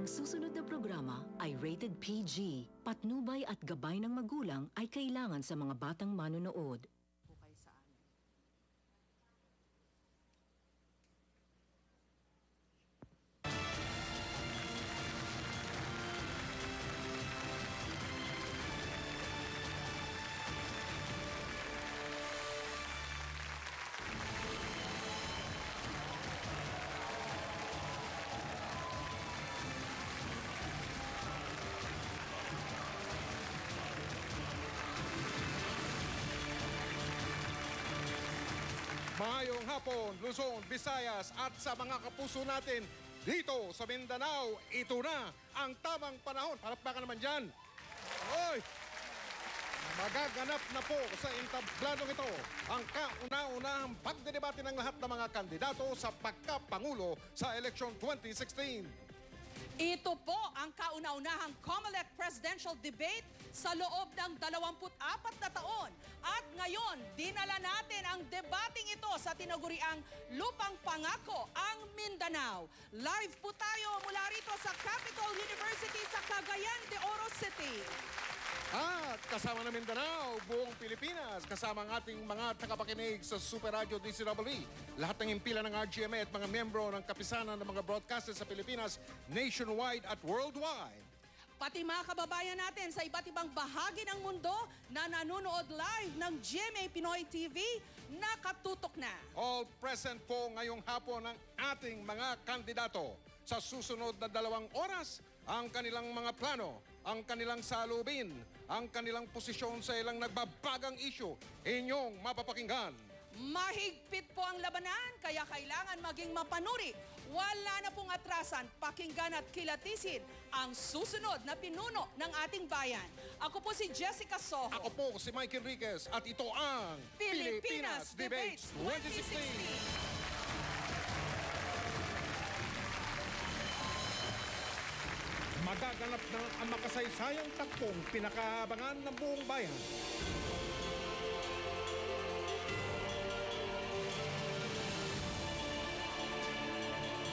Ang susunod na programa ay rated PG. Patnubay at gabay ng magulang ay kailangan sa mga batang manonood. Maayong hapon, Luzon, Visayas at sa mga kapuso natin dito sa Mindanao. Ito na ang tamang panahon. Palakpakan naman dyan. Oy! Magaganap na po sa entabladong ito ang kauna-unahang pagdedebate ng lahat ng mga kandidato sa pagkapangulo sa eleksyon 2016. Ito po ang kauna-unahang COMELEC presidential debate sa loob ng 24 na taon. At ngayon, dinala natin ang debating ito sa tinaguriang Lupang Pangako, ang Mindanao. Live po tayo mula rito sa Capital University sa Cagayan de Oro City. At kasama na Mindanao, buong Pilipinas, kasama ang ating mga tagapakinig sa Super Radio DCWE, lahat ng impila ng RGMA at mga miyembro ng kapisanan ng mga broadcasters sa Pilipinas, nationwide at worldwide. Pati mga kababayan natin sa iba't ibang bahagi ng mundo na nanonood live ng GMA Pinoy TV, nakatutok na. All present po ngayong hapon ang ating mga kandidato. Sa susunod na 2 oras, ang kanilang mga plano, ang kanilang salubin, ang kanilang posisyon sa ilang nagbabagang issue, inyong mapapakinggan. Mahigpit po ang labanan, kaya kailangan maging mapanuri. Wala na pong atrasan, pakinggan at kilatisin ang susunod na pinuno ng ating bayan. Ako po si Jessica Soho. Ako po si Mike Enriquez at ito ang Pilipinas Debates 2016. Magaganap na ang makasaysayang takbong pinakaabangan ng buong bayan.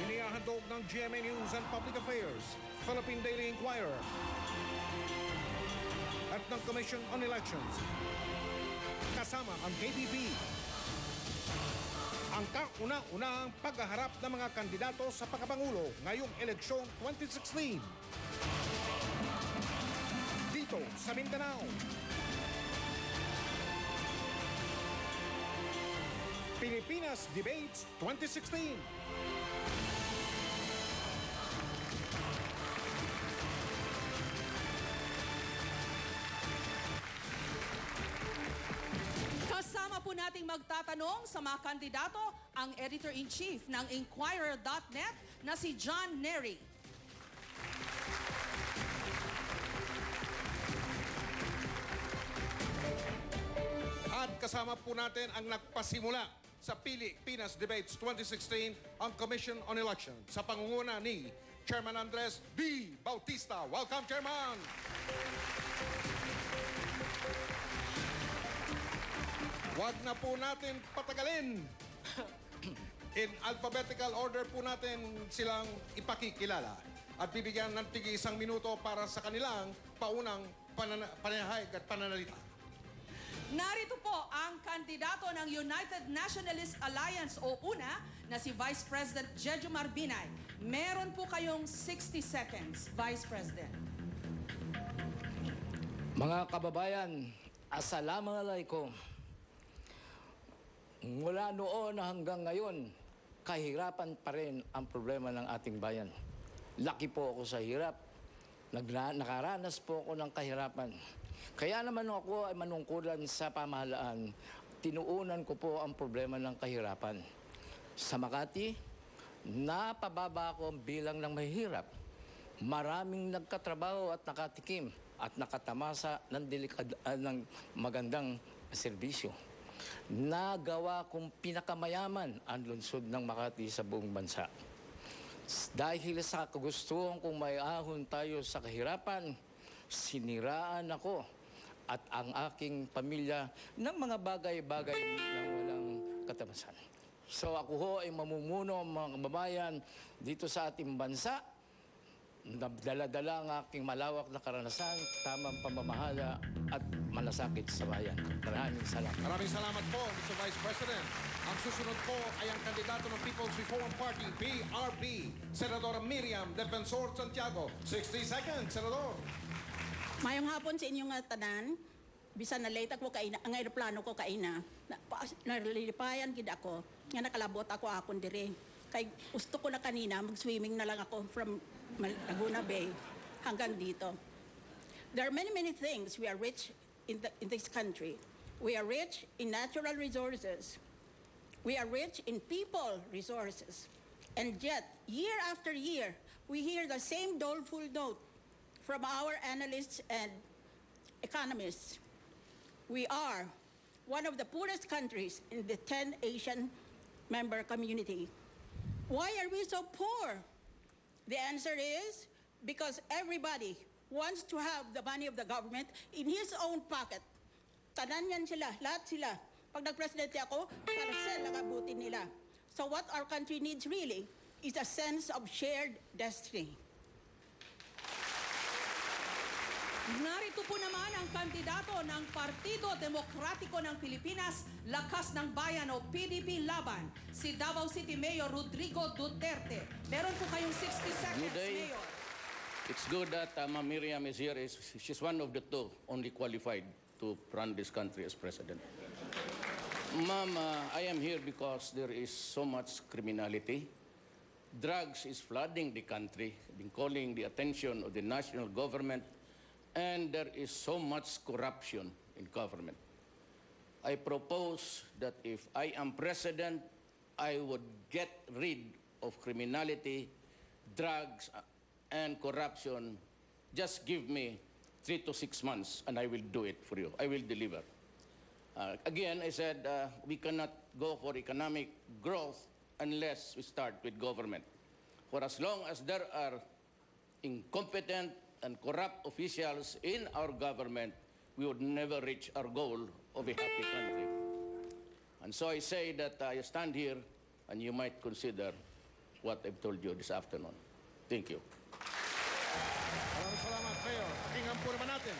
Inihahandog ng GMA News and Public Affairs, Philippine Daily Inquirer, at ng Commission on Elections. Kasama ang KBP. Ang kauna-unahang paghaharap ng mga kandidato sa pagkapangulo ngayong eleksyon 2016. Dito sa Mindanao. Pilipinas Debates 2016. Kasama po nating magtatanong sa mga kandidato ang Editor-in-Chief ng Inquirer.net na si John Nery. At kasama po natin ang nagpasimula sa Pilipinas Debates 2016 ang Commission on Elections sa pangunguna ni Chairman Andres D. Bautista. Welcome, Chairman! Huwag na po natin patagalin. In alphabetical order po natin silang ipakikilala at bibigyan ng tig-1 minuto para sa kanilang paunang panahayag at pananalita. Narito po ang kandidato ng United Nationalist Alliance o UNA na si Vice President Jejo Marbinay. Meron po kayong 60 seconds, Vice President. Mga kababayan, assalamualaikum. Mula noon hanggang ngayon, kahirapan pa rin ang problema ng ating bayan. Laki po ako sa hirap. Nakaranas po ako ng kahirapan. Kaya naman ako ay manungkulan sa pamahalaan, tinuunan ko po ang problema ng kahirapan. Sa Makati, napababa ako ang bilang ng mahihirap. Maraming nagkatrabaho at nakatikim at nakatamasa ng magandang serbisyo. Nagawa kong pinakamayaman ang lungsod ng Makati sa buong bansa. Dahil sa kagustuhan kong may ahon tayo sa kahirapan, siniraan ako at ang aking pamilya ng mga bagay-bagay na walang katamasan. So ako ho ay mamumuno mga kababayan dito sa ating bansa Dala-dala ang aking malawak na karanasan, tamang pamamahala at malasakit sa bayan. Maraming salamat. Maraming salamat po, Mr. Vice President. Ang susunod po ay ang kandidato ng People's Reform Party, PRP, Senadora Miriam Defensor Santiago. 60 seconds, Senador. Mayong hapon sa inyong tanan. Bisa na late ako kaina, ang aeroplano ko kaina. Nalilipayan gid ako. Nga nakalabot ako akon dire. Kay gusto ko na kanina mag-swimming na lang ako from Laguna Bay hanggang dito. There are many things we are rich in this country. We are rich in natural resources. We are rich in people resources. And yet, year after year, we hear the same doleful note from our analysts and economists. We are one of the poorest countries in the 10 Asian member community. Why are we so poor? The answer is because everybody wants to have the money of the government in his own pocket. Tanan yan sila, lahat sila. Pag nagpresidente ako, karasel ang abutin nila. So what our country needs really is a sense of shared destiny. Narito po naman ang kandidato ng Partido Demokratiko ng Pilipinas, Lakas ng Bayan o PDP Laban, si Davao City Mayor Rodrigo Duterte. Meron po kayong 60 seconds, Good day. Mayor. It's good that Ma'am Miriam is here. She's one of the two only qualified to run this country as president. Ma'am, I am here because there is so much criminality. Drugs is flooding the country, been calling the attention of the national government, and there is so much corruption in government. I propose that if I am president, I would get rid of criminality, drugs, and corruption. Just give me 3 to 6 months and I will do it for you. I will deliver. Again, I said we cannot go for economic growth unless we start with government. For as long as there are incompetent and corrupt officials in our government, we would never reach our goal of a happy country. And so I say that I stand here and you might consider what I've told you this afternoon. Thank you. Maraming salamat, Mayor. Pakinggan po naman natin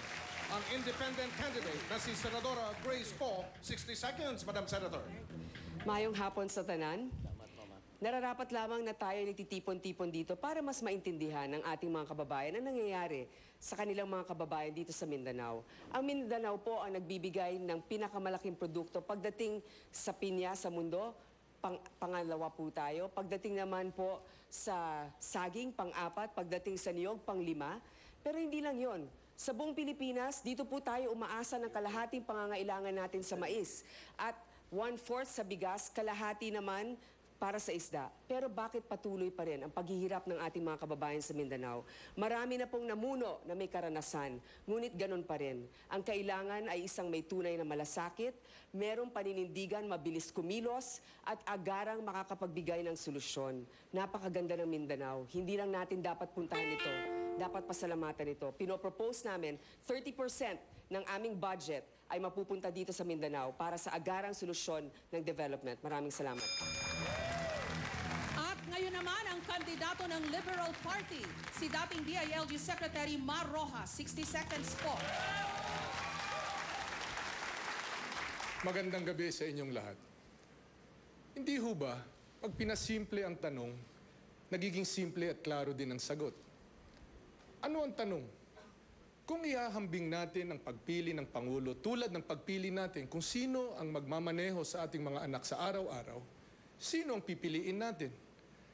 ang independent candidate na si Senadora Grace Poe. 60 seconds, Madam Senator. Mayong hapon sa tanan. Nararapat lamang na tayo nagtitipon-tipon dito para mas maintindihan ng ating mga kababayan ang nangyayari sa kanilang mga kababayan dito sa Mindanao. Ang Mindanao po ang nagbibigay ng pinakamalaking produkto pagdating sa pinya sa mundo, pangalawa po tayo. Pagdating naman po sa saging, pang-apat. Pagdating sa niyog, pang-lima. Pero hindi lang yon. Sa buong Pilipinas, dito po tayo umaasa ng kalahating pangangailangan natin sa mais. At 1/4 sa bigas, kalahati naman para sa isda. Pero bakit patuloy pa rin ang paghihirap ng ating mga kababayan sa Mindanao? Marami na pong namuno na may karanasan, ngunit ganun pa rin. Ang kailangan ay isang may tunay na malasakit, merong paninindigan, mabilis kumilos, at agarang makakapagbigay ng solusyon. Napakaganda ng Mindanao. Hindi lang natin dapat puntahan ito, dapat pasalamatan ito. Pinopropose namin 30% ng aming budget ay mapupunta dito sa Mindanao para sa agarang solusyon ng development. Maraming salamat. At ngayon naman ang kandidato ng Liberal Party, si dating DILG Secretary Mar Rojas. 60 seconds po. Magandang gabi sa inyong lahat. Hindi ho ba, pag pinasimple ang tanong, nagiging simple at klaro din ang sagot? Ano ang tanong? Kung ihahambing natin ang pagpili ng Pangulo tulad ng pagpili natin kung sino ang magmamaneho sa ating mga anak sa araw-araw, sino ang pipiliin natin?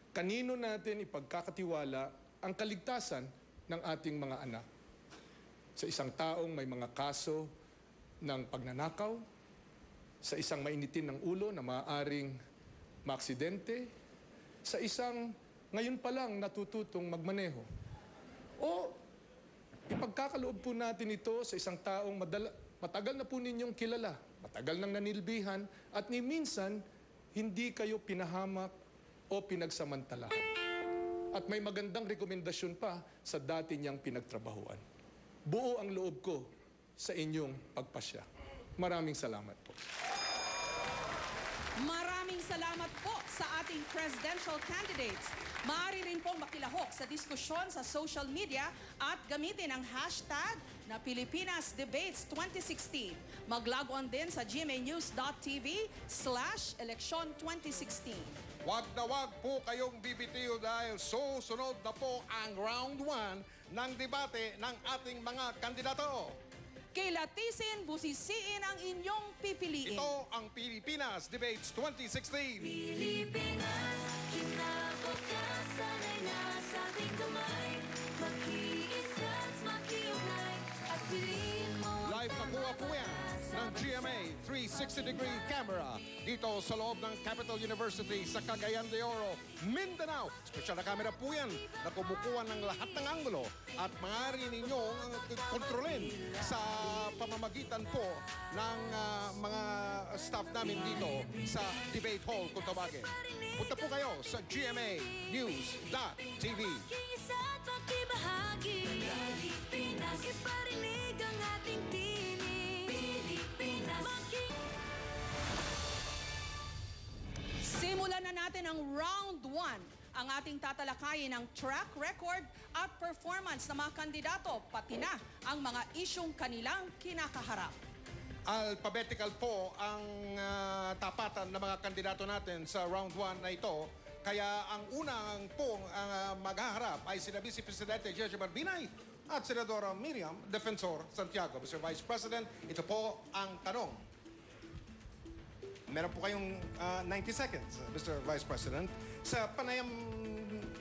Kanino natin ipagkakatiwala ang kaligtasan ng ating mga anak? Sa isang taong may mga kaso ng pagnanakaw, sa isang mainitin ng ulo na maaaring maaksidente, sa isang ngayon pa lang natututong magmaneho. O ipagkakaloob po natin ito sa isang taong matagal na po ninyong kilala, matagal nang nanilbihan, at ni minsan hindi kayo pinahamak o pinagsamantalahan. At may magandang rekomendasyon pa sa dati niyang pinagtrabahuan. Buo ang loob ko sa inyong pagpasya. Maraming salamat po. Maraming salamat po sa ating presidential candidates. Maaari rin pong makilahok sa diskusyon sa social media at gamitin ang hashtag na Pilipinas Debates 2016. Mag-log on din sa gmanews.tv/eleksyon 2016. Wag na wag po kayong bibitiw dahil susunod na po ang round 1 ng debate ng ating mga kandidato. Kilatisin, busisiin ang inyong pipiliin. Ito ang Pilipinas Debates 2016. Pilipinas, kinabukasan ay nasa ating kamay. Makiisa't makiugnay at piliin mo ang Live na po yan ng GMA 360-degree camera dito sa loob ng Capital University sa Cagayan de Oro, Mindanao. Special na camera po yan na kumukuha ng lahat ng anggulo at maaari ninyong kontrolin sa pamamagitan po ng mga staff namin dito sa debate hall kung tawagin. Punta po kayo sa gmanews.tv. Makiisa't makibahagi. Pilipinas, iparinig ang ating tinig. Pilipinas, Simulan na natin ang round 1. Ang ating tatalakayin ang track record at performance ng mga kandidato, pati na ang mga isyong kanilang kinakaharap. Alphabetical po ang tapatan ng mga kandidato natin sa round 1 na ito. Kaya ang unang pong maghaharap ay sina Vice Presidente Jeje Barbinay at Senadora Miriam Defensor Santiago. Mr. Vice President, ito po ang tanong. Meron po kayong 90 seconds, Mr. Vice President. Sa panayam,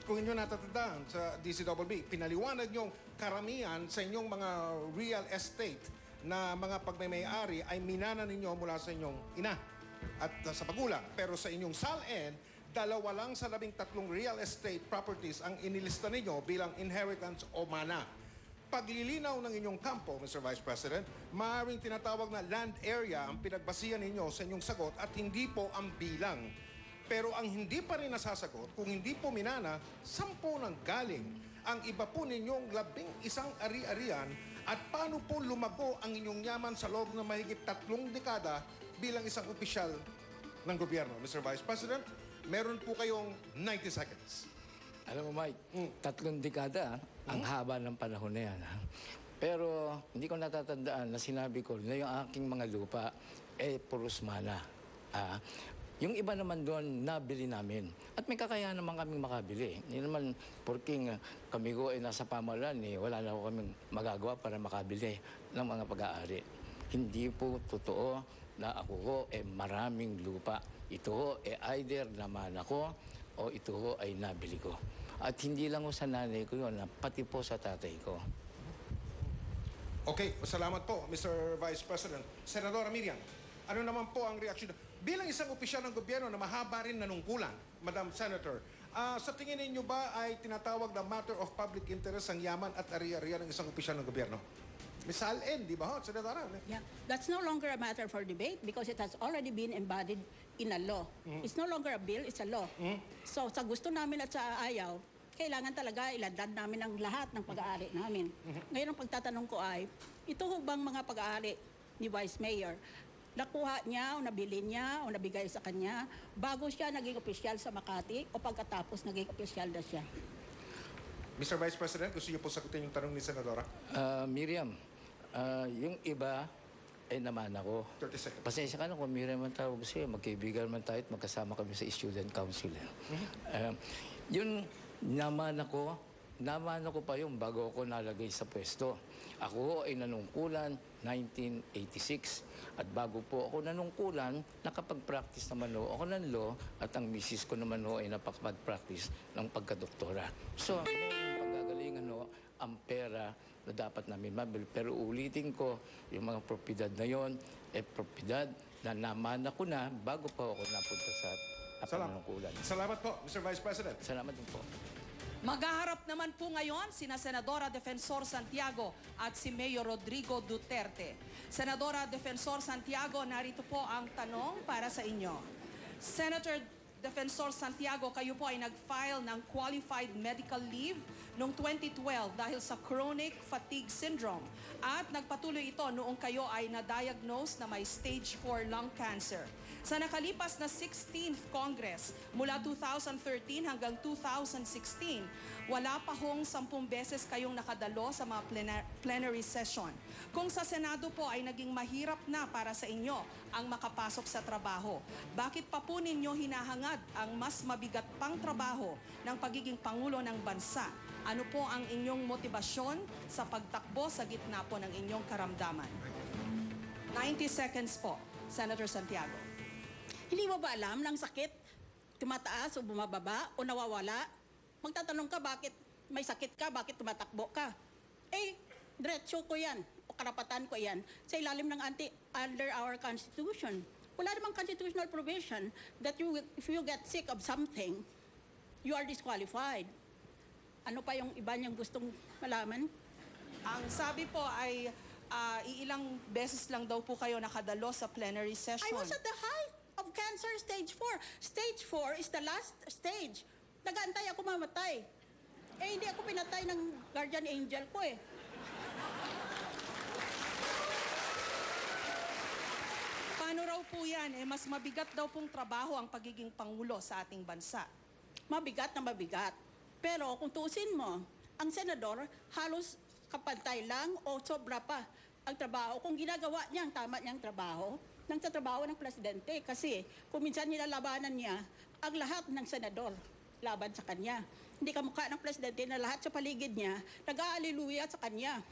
kung inyo natatandaan sa DCBB, pinaliwanag niyong karamihan sa inyong mga real estate na mga pagmamay-ari ay minana ninyo mula sa inyong ina at sa pagulang. Pero sa inyong SALN, 2 lang sa 13 real estate properties ang inilista ninyo bilang inheritance o mana. Paglilinaw ng inyong kampo, Mr. Vice President, maaaring tinatawag na land area ang pinagbasihan ninyo sa inyong sagot at hindi po ang bilang. Pero ang hindi pa rin nasasagot, kung hindi po minana, 10 nang galing. Ang iba po ninyong 11 ari-arian at paano po lumago ang inyong yaman sa loob ng mahigit 3 dekada bilang isang opisyal ng gobyerno. Mr. Vice President, meron po kayong 90 seconds. Alam mo, Mike, 3 dekada, ang haba ng panahon na yan. Ha? Pero hindi ko natatandaan na sinabi ko na yung aking mga lupa, puros mana. Yung iba naman doon, nabili namin. At may kakayahan naman kaming makabili. Hindi naman, porking kami ko ay nasa pamahalaan, wala na ako kaming magagawa para makabili ng mga pag-aari. Hindi po totoo na ako ko maraming lupa. Ito ho, either naman ako o ito ho ay nabili ko. At hindi lang ko sa nanay ko yun, pati po sa tatay ko. Okay, salamat po, Mr. Vice President. Senadora Miriam, ano naman po ang reaksyon? Bilang isang opisyal ng gobyerno na mahaba rin nanungkulan, Madam Senator, sa tingin ninyo ba ay tinatawag na matter of public interest ang yaman at ari-arian ng isang opisyal ng gobyerno? Miss Allen, di ba ho, Senadora? Yeah, that's no longer a matter for debate because it has already been embodied in a law. It's no longer a bill, it's a law. So sa gusto namin at sa ayaw, kailangan talaga ilandad namin ang lahat ng pag-aari namin. Ngayon ang pagtatanong ko ay, ito bang mga pag-aari ni Vice Mayor, nakuha niya o nabili niya o nabigay sa kanya bago siya naging opisyal sa Makati o pagkatapos naging opisyal na siya? Mr. Vice President, gusto niyo po sagutin yung tanong ni Senadora? Miriam, yung iba ay naman ako. 30 seconds. Pasensya ka na kung Miriam man tawag sa'yo, magkaibigan man tayo at magkasama kami sa student council. Yun, naman ako pa yung bago ako nalagay sa pwesto. Ako ay nanungkulan 1986 at bago po ako nanungkulan, nakapag-practice naman ako ng law at ang misis ko naman ay napakapag-practice ng pagkadoktora. So, yung paggagalingan ang pera na dapat namin mabili. Pero ulitin ko, yung mga propiedad na yon, propiedad na namana ko na bago pa ako napunta sa panunungkulan. Salamat po, Mr. Vice President. Salamat din po. Maghaharap naman po ngayon sina Senadora Defensor Santiago at si Mayor Rodrigo Duterte. Senadora Defensor Santiago, narito po ang tanong para sa inyo. Senator Defensor Santiago, kayo po ay nag-file ng qualified medical leave noong 2012 dahil sa chronic fatigue syndrome. At nagpatuloy ito noong kayo ay na-diagnose na may stage 4 lung cancer. Sa nakalipas na 16th Congress, mula 2013 hanggang 2016, wala pa hong 10 beses kayong nakadalo sa mga plenary session. Kung sa Senado po ay naging mahirap na para sa inyo ang makapasok sa trabaho, bakit pa po ninyo hinahangad ang mas mabigat pang trabaho ng pagiging Pangulo ng Bansa? Ano po ang inyong motibasyon sa pagtakbo sa gitna po ng inyong karamdaman? 90 seconds po, Senator Santiago. Hindi mo ba alam ng sakit? Tumataas o bumababa o nawawala? Magtatanong ka bakit may sakit ka, bakit tumatakbo ka? Eh, diretso ko yan o karapatan ko yan sa ilalim ng under our Constitution. Wala namang constitutional provision that if you get sick of something, you are disqualified. Ano pa yung iba niyang gustong malaman? Ang sabi po ay iilang beses lang daw po kayo nakadalo sa plenary session. I was at the height of cancer stage 4. Stage 4 is the last stage. Nag-aantay ako mamatay. Eh, hindi ako pinatay ng guardian angel ko eh. Paano raw po yan? Eh, mas mabigat daw pong trabaho ang pagiging Pangulo sa ating bansa. Mabigat na mabigat. Pero kung tuusin mo, ang senador halos kapantay lang o sobra pa ang trabaho. Kung ginagawa niya ang tama niyang trabaho, nang sa trabaho ng presidente. Kasi kung minsan nilalabanan niya ang lahat ng senador laban sa kanya. Hindi kamukha ng presidente na lahat sa paligid niya nag-aaliluya sa kanya.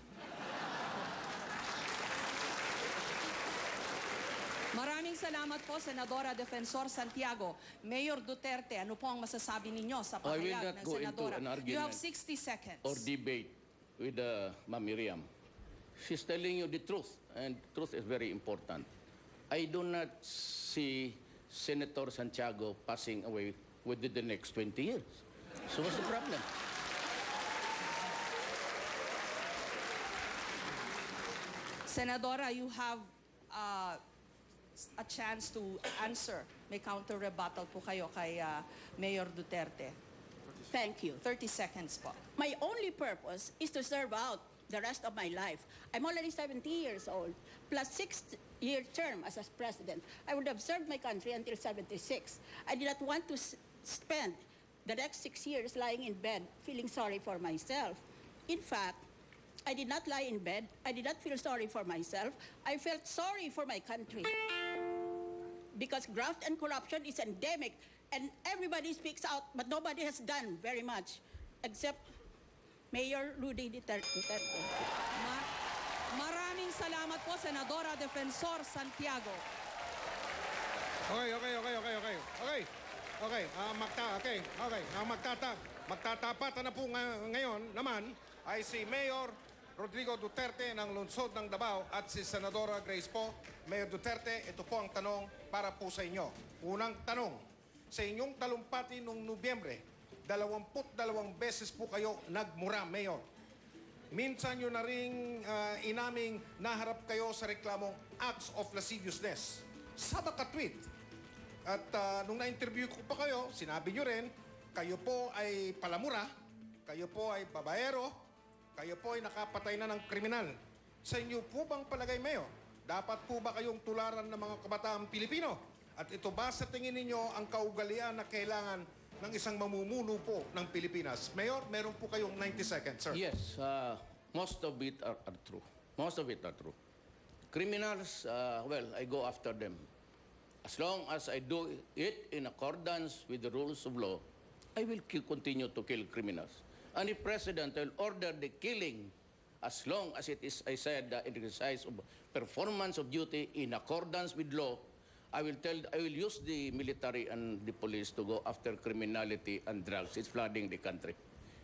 Maraming salamat po, Senadora Defensor Santiago. Mayor Duterte, ano po ang masasabi ninyo sa I will pahayag not ng go into Senadora? an You have argument 60 seconds. or debate with Ma'am Miriam. She's telling you the truth, and truth is very important. I do not see Senator Santiago passing away within the next 20 years. So what's the problem? Senadora, you have a chance to answer. May counter rebuttal po kayo kay Mayor Duterte. Thank you. 30 seconds po. My only purpose is to serve out the rest of my life. I'm already 70 years old, plus 6-year term as a president. I would have served my country until 76. I did not want to spend the next 6 years lying in bed, feeling sorry for myself. In fact, I did not lie in bed. I did not feel sorry for myself. I felt sorry for my country. Because graft and corruption is endemic, and everybody speaks out, but nobody has done very much, except Mayor Rudy Duterte. Maraming salamat po, Senadora Defensor Santiago. Magtatapatan na po ngayon naman ay si Mayor Rodrigo Duterte ng lungsod ng Davao at si Senadora Grace po. Mayor Duterte, ito po ang tanong para po sa inyo. Unang tanong, sa inyong talumpati noong Nobyembre, 22 beses po kayo nagmura, Mayor. Minsan nyo na rin inaming naharap kayo sa reklamong acts of lasciviousness sa makatweet. At nung na-interview ko pa kayo, sinabi nyo rin, kayo po ay palamura, kayo po ay babaero, kayo po ay nakapatay na ng kriminal. Sa inyo po bang palagay, Mayor? Dapat po ba kayong tularan ng mga kabataang Pilipino? At ito ba sa tingin ninyo ang kaugalian na kailangan ng isang mamumuno po ng Pilipinas? Mayor, meron po kayong 90 seconds, sir. Yes, most of it are true. Most of it are true. Criminals, well, I go after them. As long as I do it in accordance with the rules of law, I will continue to kill criminals. And the President will order the killing as long as it is, I said, the exercise of performance of duty in accordance with law. I will use the military and the police to go after criminality and drugs. It's flooding the country.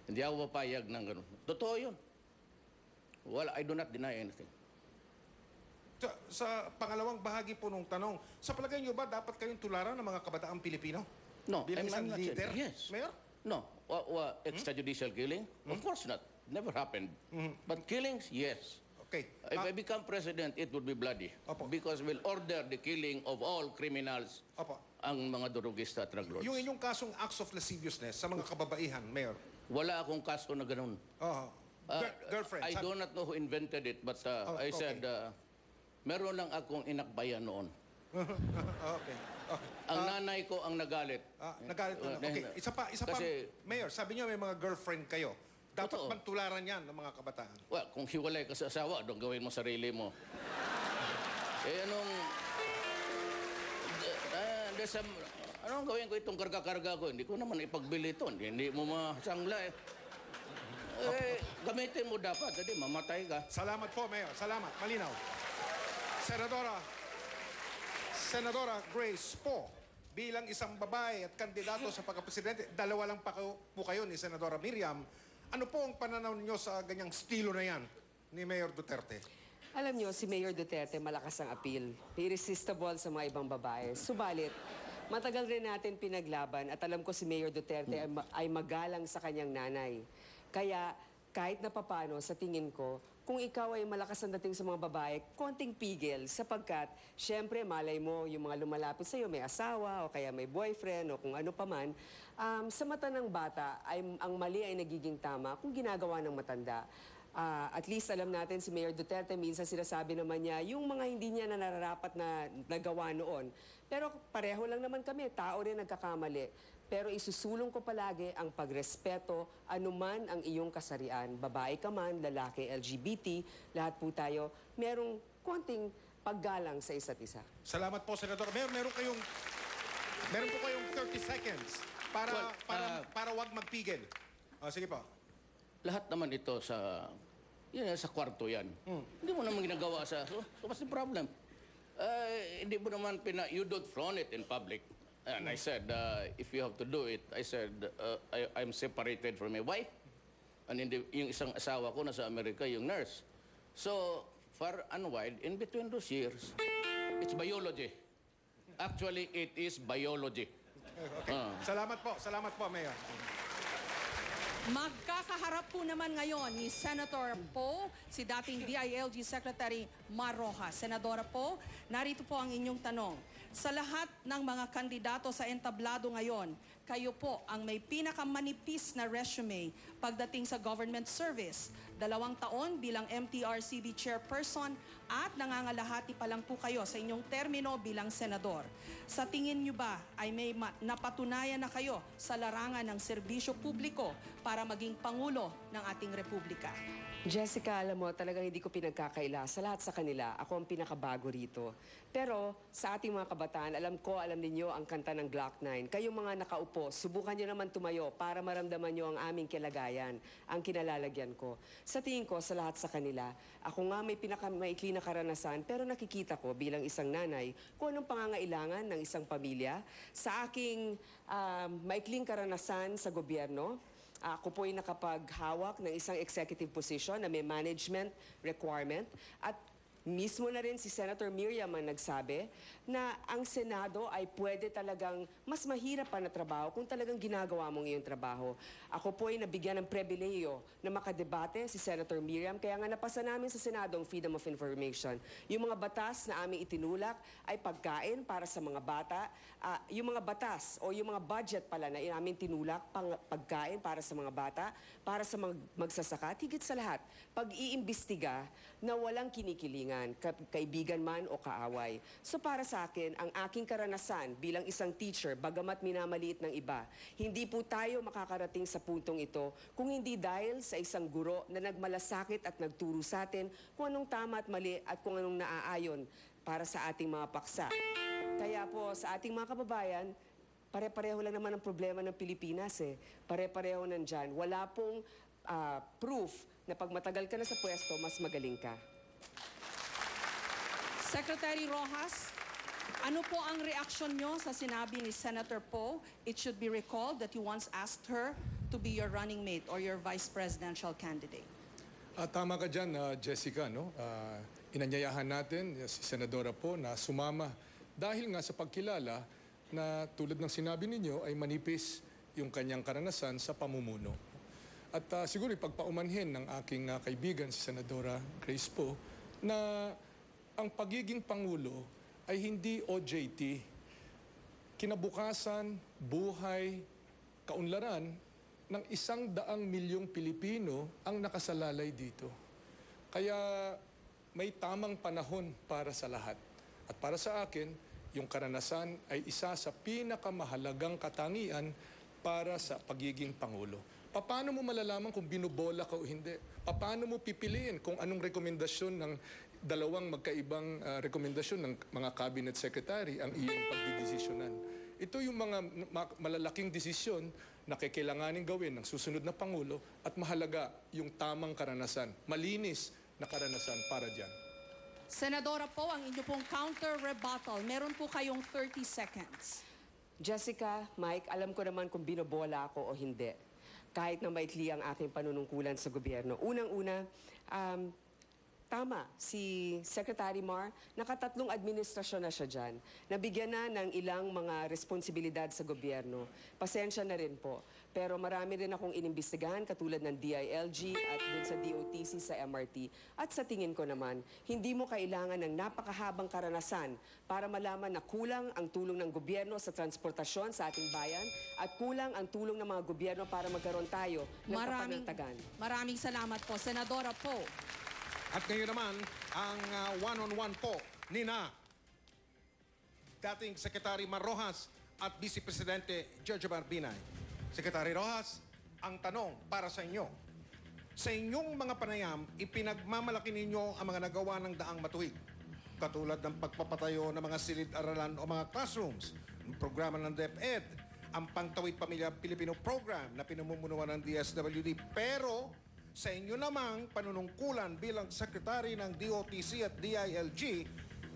Hindi ako papayag ng ganun. Totoo yun. Well, I do not deny anything. Sa pangalawang bahagi po nung tanong, sa palagay nyo ba dapat kayong tularan ng mga kabataang Pilipino? No, Bilang I'm isang not leader? saying- Yes. Mayor? No. Extrajudicial killing? Of course not. Never happened. But killings, yes. Okay. If I become president, it would be bloody. Opo. Because we'll order the killing of all criminals, Opo. ang mga durugista at drug lords. Yung inyong kasong acts of lasciviousness sa mga kababaihan, Mayor. Wala akong kaso na ganun. Girlfriend. I do not know who invented it, but I okay. said, meron lang akong inakbayan noon. Okay. Okay. Ang nanay ko ang nagalit. Nagalit na. Okay, isa pa, Kasi- Mayor, sabi niyo may mga girlfriend kayo. Dapat Totoo. pantularan yan ng mga kabataan. Well, kung hiwalay ka sa asawa, doon gawin mo sarili mo. Anong... Anong gawin ko itong karga-karga ko? Hindi ko naman ipagbili ito. Hindi mo masangla eh. Gamitin mo dapat. Hindi, mamatay ka. Salamat po, Mayor. Salamat. Malinaw. Senadora Grace Poe, bilang isang babae at kandidato sa pagkapresidente, dalawa lang pa po kayo ni Senadora Miriam. Ano po ang pananaw ninyo sa ganyang estilo na yan ni Mayor Duterte? Alam nyo, si Mayor Duterte malakas ang appeal. Irresistible sa mga ibang babae. Subalit, matagal rin natin pinaglaban at alam ko si Mayor Duterte ay magalang sa kanyang nanay. Kaya kahit na papano, sa tingin ko, kung ikaw ay malakas ang dating sa mga babae, konting pigil sapagkat, syempre, malay mo, yung mga lumalapit sa'yo, may asawa o kaya may boyfriend o kung ano paman, sa mata ng bata, ang mali ay nagiging tama kung ginagawa ng matanda. At least alam natin si Mayor Duterte, minsan sinasabi naman niya, yung mga hindi niya na nararapat na nagawa noon. Pero pareho lang naman kami, tao rin nagkakamali. Pero isusulong ko palagi ang pagrespeto, anuman ang iyong kasarian. Babae ka man, lalaki, LGBT, lahat po tayo, merong konting paggalang sa isa't isa. Salamat po, Senadora. Meron po kayong 30 seconds para wag magpigil. Sige po. Lahat naman ito sa kwarto yan. Hindi mo naman ginagawa sa... So what's the problem? Hindi mo naman you don't flaunt it in public. And I said, if you have to do it, I said, I'm separated from my wife. And yung isang asawa ko nasa Amerika, yung nurse. So, far and wide, in between those years, it's biology. Actually, it is biology. Okay. Salamat po, Mayor. Magkakaharap po naman ngayon ni Senator Poe, si dating DILG Secretary Mar Rojas. Senadora Poe, narito po ang inyong tanong. Sa lahat ng mga kandidato sa entablado ngayon, kayo po ang may pinakamanipis na resume pagdating sa government service. 2 taon bilang MTRCB chairperson at nangangalahati pa lang po kayo sa inyong termino bilang senador. Sa tingin nyo ba ay may napatunayan na kayo sa larangan ng serbisyo publiko para maging Pangulo ng ating Republika? Jessica, alam mo, talagang hindi ko pinagkakaila. Sa lahat sa kanila, ako ang pinakabago rito. Pero sa ating mga kabataan, alam ninyo ang kanta ng Glock 9. Kayong mga nakaupo, subukan nyo naman tumayo para maramdaman nyo ang aming kilagayan, ang kinalalagyan ko. Sa tingin ko, sa lahat sa kanila, ako nga may pinakamaikli na karanasan, pero nakikita ko bilang isang nanay kung anong pangangailangan ng isang pamilya. Sa aking maikling karanasan sa gobyerno, ako po ay nakapaghawak ng isang executive position na may management requirement at mismo na rin si Senator Miriam ang nagsabi na ang Senado ay pwede talagang mas mahirap pa na trabaho kung talagang ginagawa mong iyong trabaho. Ako po ay nabigyan ng pribileyo na makadebate si Senator Miriam, kaya nga napasa namin sa Senado ang Freedom of Information. Yung mga batas na aming itinulak ay pagkain para sa mga bata, yung mga batas o yung mga budget pala na aming tinulak, pagkain para sa mga bata, para sa mga magsasaka, higit sa lahat, pag-iimbestiga na walang kinikilingan, kaibigan man o kaaway. So para sa akin, ang aking karanasan bilang isang teacher, bagamat minamaliit ng iba, hindi po tayo makakarating sa puntong ito kung hindi dahil sa isang guro na nagmalasakit at nagturo sa atin kung anong tama at mali at kung anong naaayon para sa ating mga paksa. Kaya po sa ating mga kababayan, pare-pareho lang naman ang problema ng Pilipinas eh. Pare-pareho nandyan. Wala pong proof na pag matagal ka na sa pwesto, mas magaling ka. Secretary Rojas, ano po ang reaksyon nyo sa sinabi ni Senator Poe? It should be recalled that you once asked her to be your running mate or your vice presidential candidate. Tama ka dyan, Jessica. No? Inanyayahan natin si Senadora Poe na sumama dahil nga sa pagkilala na tulad ng sinabi ninyo ay manipis yung kanyang karanasan sa pamumuno. At siguro ipagpaumanhin ng aking kaibigan si Senadora Grace Poe na ang pagiging Pangulo ay hindi OJT. Kinabukasan, buhay, kaunlaran ng 100 milyong Pilipino ang nakasalalay dito. Kaya may tamang panahon para sa lahat. At para sa akin, yung karanasan ay isa sa pinakamahalagang katangian para sa pagiging Pangulo. Paano mo malalaman kung binubola ka o hindi? Paano mo pipiliin kung anong rekomendasyon ng dalawang magkaibang rekomendasyon ng mga cabinet secretary ang iyong pagdidesisyonan? Ito yung mga malalaking desisyon na kailanganin gawin ng susunod na Pangulo at mahalaga yung tamang karanasan, malinis na karanasan para dyan. Senadora po, ang inyo pong counter-rebuttal. Meron po kayong 30 seconds. Jessica, Mike, alam ko naman kung binobola ako o hindi. Kahit na maikli ang aking panunungkulan sa gobyerno. Unang-una, tama, si Secretary Mar, nakatatlong administrasyon na siya dyan. Nabigyan na ng ilang mga responsibilidad sa gobyerno. Pasensya na rin po. Pero marami rin akong inimbestigahan katulad ng DILG at dun sa DOTC sa MRT. At sa tingin ko naman, hindi mo kailangan ng napakahabang karanasan para malaman na kulang ang tulong ng gobyerno sa transportasyon sa ating bayan at kulang ang tulong ng mga gobyerno para magkaroon tayo ng kapanatagan. Maraming salamat po, Senadora po. At ngayon naman, ang one-on-one po ni na dating Secretary Mar Rojas at Vice Presidente Jojo Barbinay. Secretary Rojas, ang tanong para sa inyo. Sa inyong mga panayam, ipinagmamalaki ninyo ang mga nagawa ng daang matuwid. Katulad ng pagpapatayo ng mga silid-aralan o mga classrooms, ang programa ng DepEd, ang Pangtawid Pamilya Pilipino Program na pinamumunuan ng DSWD. Pero sa inyo namang panunungkulan bilang Secretary ng DOTC at DILG,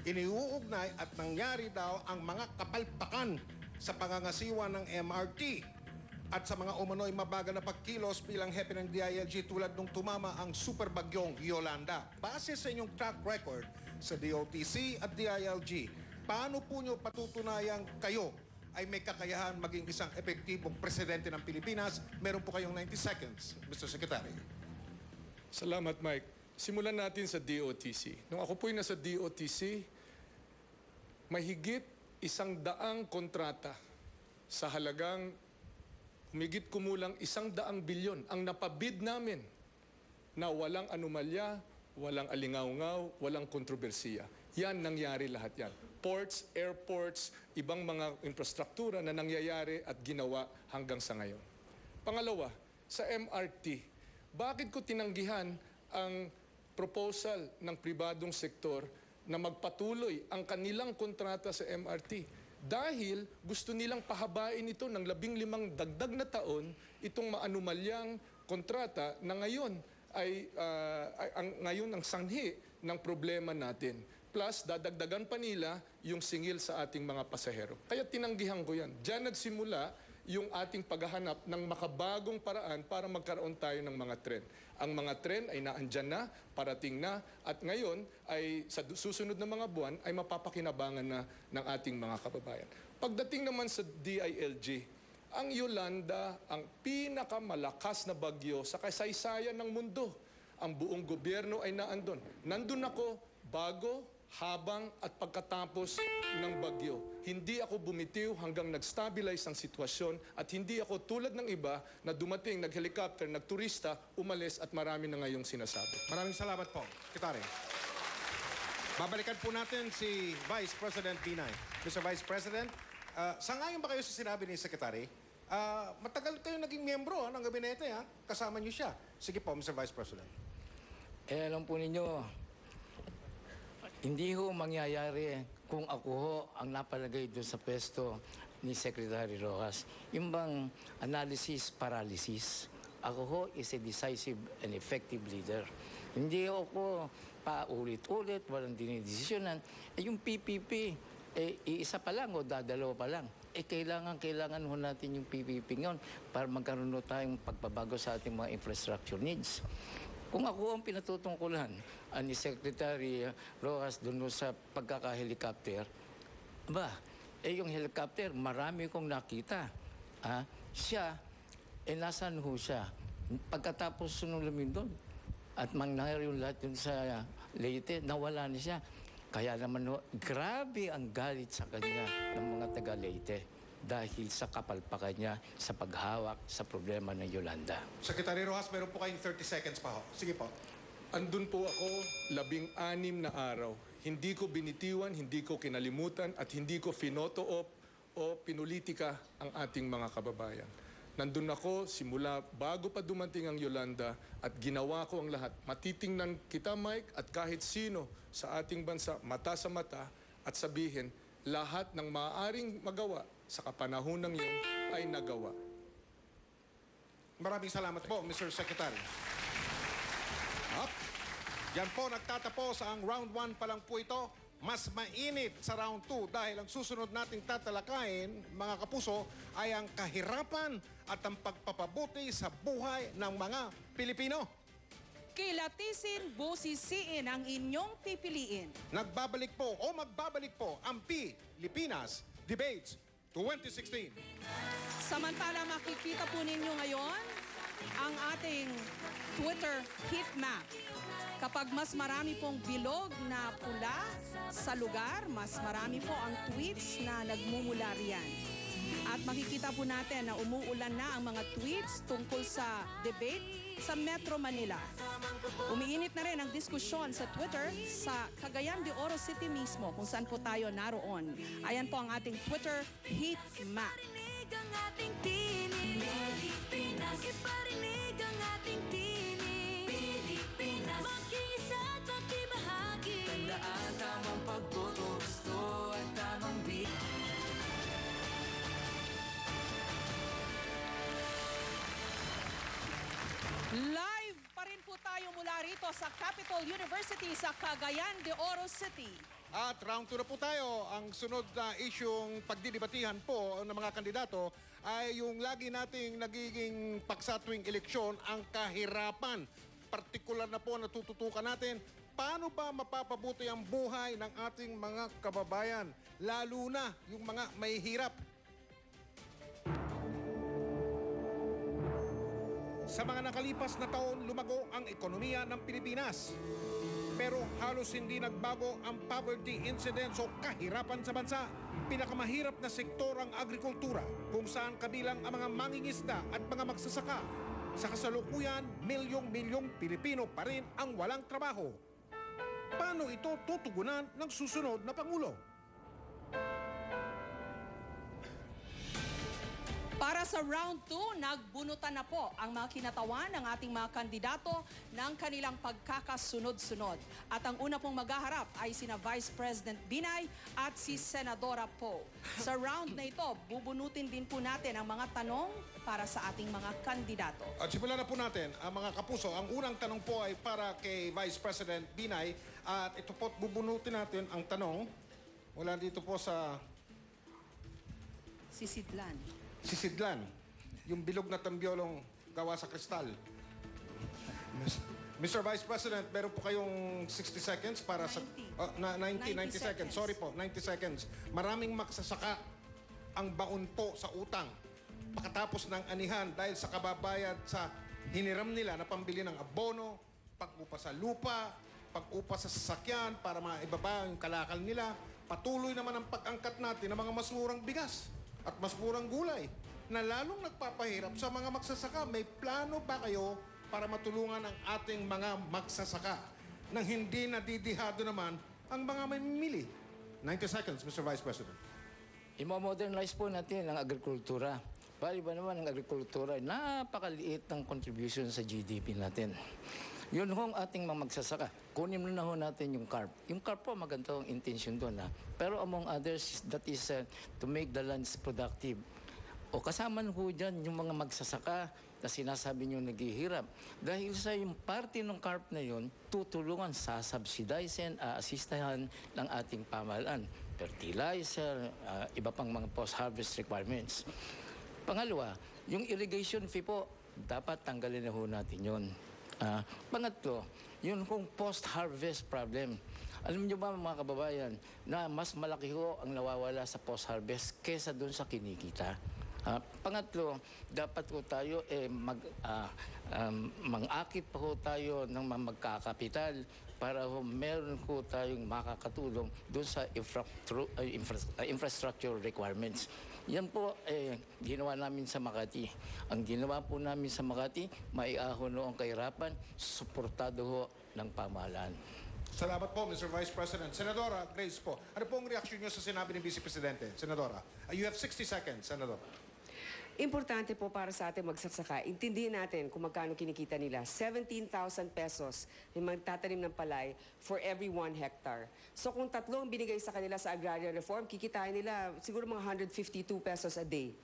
iniuugnay at nangyari daw ang mga kapalpakan sa pangangasiwa ng MRT at sa mga umano'y mabagal na pagkilos bilang hepe ng DILG tulad nung tumama ang super bagyong Yolanda. Base sa inyong track record sa DOTC at DILG, paano po nyo patutunayang kayo ay may kakayahan maging isang epektibong presidente ng Pilipinas? Meron po kayong 90 seconds, Mr. Secretary. Salamat, Mike. Simulan natin sa DOTC. Nung ako po'y nasa DOTC, mahigit 100 kontrata sa halagang humigit kumulang 100 bilyon ang napabid namin na walang anomalya, walang alingaw-ngaw, walang kontrobersiya. Yan, nangyari lahat yan. Ports, airports, ibang mga infrastruktura na nangyayari at ginawa hanggang sa ngayon. Pangalawa, sa MRT, bakit ko tinanggihan ang proposal ng pribadong sektor na magpatuloy ang kanilang kontrata sa MRT? Dahil gusto nilang pahabain ito ng 15 dagdag na taon itong maanumalyang kontrata na ngayon ay ngayon ang sanhi ng problema natin. Plus, dadagdagan pa nila yung singil sa ating mga pasahero. Kaya tinanggihan ko yan. Diyan nagsimula yung ating paghahanap ng makabagong paraan para magkaroon tayo ng mga tren. Ang mga tren ay naandyan na, parating na, at ngayon ay sa susunod na mga buwan ay mapapakinabangan na ng ating mga kababayan. Pagdating naman sa DILG, ang Yolanda ang pinakamalakas na bagyo sa kasaysayan ng mundo. Ang buong gobyerno ay naandun. Nandun ako bago, habang at pagkatapos ng bagyo. Hindi ako bumitiw hanggang nag-stabilize ang sitwasyon at hindi ako tulad ng iba na dumating, nag-helicopter, nagturista, umalis at marami na ngayong sinasabi. Maraming salamat po, Secretary. Babalikan po natin si Vice President Binay. Mr. Vice President, sangayon ba kayo sa sinabi ni Secretary? Matagal kayo naging miyembro ng gabinete, ha? Kasama niyo siya. Sige po, Mr. Vice President. Alam po ninyo, hindi ho mangyayari kung ako ho ang napalagay doon sa pwesto ni Secretary Rojas. Yung bang analysis paralysis, ako ho is a decisive and effective leader. Hindi ako paulit-ulit, walang dinidesisyonan. Yung PPP, iisa pa lang o dadalawa pa lang. Kailangan ho natin yung PPP ngayon para magkaroon ho tayong pagbabago sa ating mga infrastructure needs. Kung ako ang pinatutungkulan ni Secretary Rojas doon sa pagkaka-helicopter, yung helicopter, marami kong nakita. Siya, nasaan ho siya? Pagkatapos sunulamin doon, at mangyari yung lahat yun sa Leyte, nawala na siya. Kaya naman ho, grabe ang galit sa kanya ng mga taga-Leyte dahil sa kapalpakan niya sa paghawak sa problema ng Yolanda. Secretary Rojas, meron po kayong 30 seconds pa ho. Sige po. Andun po ako 16 na araw. hindi ko binitiwan, hindi ko kinalimutan, at hindi ko finoto-op o pinulitika ang ating mga kababayan. Nandun ako simula bago pa dumating ang Yolanda at ginawa ko ang lahat. Matitingnan kita, Mike, at kahit sino sa ating bansa, mata sa mata, at sabihin, lahat ng maaaring magawa sa kapanahonang yun ay nagawa. Maraming salamat po, Mr. Secretary. Up. Yan po, nagtatapos ang round 1 pa lang po ito. Mas mainit sa round 2 dahil ang susunod nating tatalakayin, mga kapuso, ay ang kahirapan at ang pagpapabuti sa buhay ng mga Pilipino. Kilatisin, busisiin ang inyong pipiliin. Nagbabalik po o magbabalik po ang Pilipinas Debates 2016. Samantala, makikita po ninyo ngayon ang ating Twitter heat map. Kapag mas marami pong bilog na pula sa lugar, mas marami po ang tweets na nagmumula riyan. At makikita po natin na umuulan na ang mga tweets tungkol sa debate sa Metro Manila. Umiinit na rin ang diskusyon sa Twitter sa Cagayan de Oro City mismo kung saan po tayo naroon. Ayan po ang ating Twitter heat map. Iparinig ang ating tinig. Pilipinas. Iparinig ang ating tinig. Pilipinas. Makiisa at makibahagi. Tandaan tamang pagboto, gusto at tamang bit. Live pa rin po tayo mula rito sa Capital University sa Cagayan de Oro City. At round 2 na po tayo. Ang sunod na isyung pagdidibatihan po ng mga kandidato ay yung lagi nating nagiging paksa tuwing eleksyon, ang kahirapan. Partikular na po natututukan natin, paano ba mapapabuti ang buhay ng ating mga kababayan, lalo na yung mga may hirap. Sa mga nakalipas na taon, lumago ang ekonomiya ng Pilipinas. Pero halos hindi nagbago ang poverty incidence o kahirapan sa bansa. Pinakamahirap na sektor ang agrikultura, kung saan kabilang ang mga mangingisda at mga magsasaka. Sa kasalukuyan, milyong-milyong Pilipino pa rin ang walang trabaho. Paano ito tutugunan ng susunod na Pangulo? Para sa round 2, nagbunutan na po ang mga kinatawan ng ating mga kandidato ng kanilang pagkakasunod-sunod. At ang una pong maghaharap ay sina Vice President Binay at si Senadora Poe. Sa round na ito, bubunutin din po natin ang mga tanong para sa ating mga kandidato. At simulan na po natin ang mga kapuso. Ang unang tanong po ay para kay Vice President Binay. At ito po, bubunutin natin ang tanong. Wala dito po sa Sisidlan. Sisidlan, yung bilog na tambyolong gawa sa kristal. Mr. Vice President, meron po kayong 60 seconds para sa... 90 seconds. Sorry po, 90 seconds. Maraming magsasaka ang baon po sa utang pagkatapos ng anihan dahil sa kababayad sa hiniram nila na pambili ng abono, pag-upa sa lupa, pag-upa sa sasakyan para maibaba yung kalakal nila. Patuloy naman ang pag-angkat natin ng mga mas murang bigas at mas murang gulay na lalong nagpapahirap sa mga magsasaka. May plano ba kayo para matulungan ang ating mga magsasaka nang hindi nadidihado naman ang mga mamimili? 90 seconds, Mr. Vice President. Imo-modernize po natin ang agrikultura. Bali ba naman ang agrikultura ay napakaliit ng contribution sa GDP natin. Yun hong ating mga magsasaka. Kunin mo na ho natin yung carp. Yung carp po, maganda ang intention doon. Pero among others, that is to make the lands productive. O kasama ho dyan yung mga magsasaka na sinasabi nyo naghihirap. Dahil sa yung parte ng carp na yun, tutulungan sa subsidizing, asistahan ng ating pamahalaan. Fertilizer, iba pang mga post-harvest requirements. Pangalawa, yung irrigation fee po, dapat tanggalin na ho natin yun. Pangatlo, yun kung post-harvest problem. Alam niyo ba mga kababayan na mas malaki ho ang nawawala sa post-harvest kesa doon sa kinikita? Pangatlo, dapat po tayo mang-akit pa ho tayo ng magkakapital para ho meron po tayong makakatulong doon sa infrastructure requirements. Yan po ginawa namin sa Makati. Ang ginawa po namin sa Makati, maiahon ho ang kahirapan, suportado ho ng pamahalaan. Salamat po, Mr. Vice President. Senadora Grace po, ano po ang reaksyon niyo sa sinabi ng Vice Presidente? Senadora, you have 60 seconds, Senador. Importante po para sa ating magsasaka, intindihin natin kung magkano kinikita nila. 17,000 pesos yung magtatanim ng palay for every 1 hectare. So kung tatlong binigay sa kanila sa agrarian reform, kikitain nila siguro mga 152 pesos a day.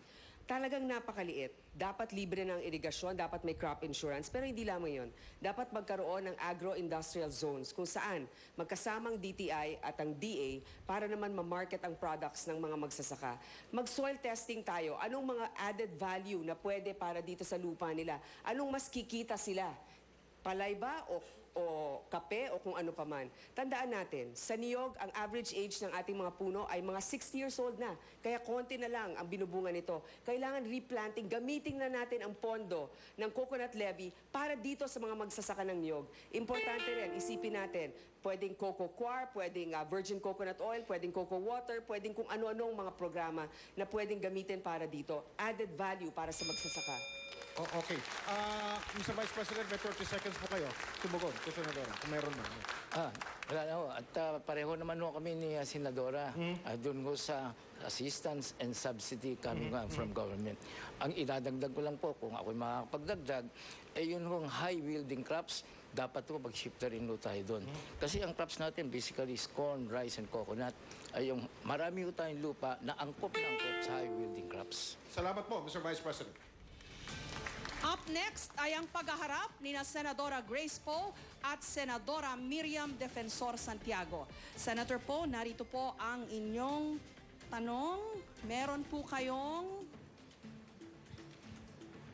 Talagang napakaliit. Dapat libre ng irigasyon, dapat may crop insurance, pero hindi lamang yun. Dapat magkaroon ng agro-industrial zones kung saan magkasamang DTI at ang DA para naman ma-market ang products ng mga magsasaka. Mag-soil testing tayo. Anong mga added value na pwede para dito sa lupa nila? Anong mas kikita sila? Palay ba o kape o kung ano paman. Tandaan natin, sa niyog, ang average age ng ating mga puno ay mga 60 years old na. Kaya konti na lang ang binubunga nito. Kailangan replanting, gamitin na natin ang pondo ng coconut levy para dito sa mga magsasaka ng niyog. Importante rin, isipin natin, pwedeng cocoa coir, pwedeng virgin coconut oil, pwedeng cocoa water, pwedeng kung ano-anong mga programa na pwedeng gamitin para dito. Added value para sa magsasaka. Okay. Mr. Vice President, may 30 seconds po kayo. Tumugon, Senadora, kung meron man. Wala na ho. At pareho naman ho kami ni Senadora. Doon ho sa assistance and subsidy coming from government. Ang idadagdag ko lang po, kung ako'y makakapagdagdag, yun hong high-yielding crops, dapat po mag-shift na rin ho tayo doon. Kasi ang crops natin basically is corn, rice, and coconut. Ay yung marami ho tayong lupa na angkop na angkop sa high-yielding crops. Salamat po, Mr. Vice President. Up next ay ang paghaharap ni na Senadora Grace Poe at Senadora Miriam Defensor Santiago. Senator Poe, narito po ang inyong tanong. Meron po kayong...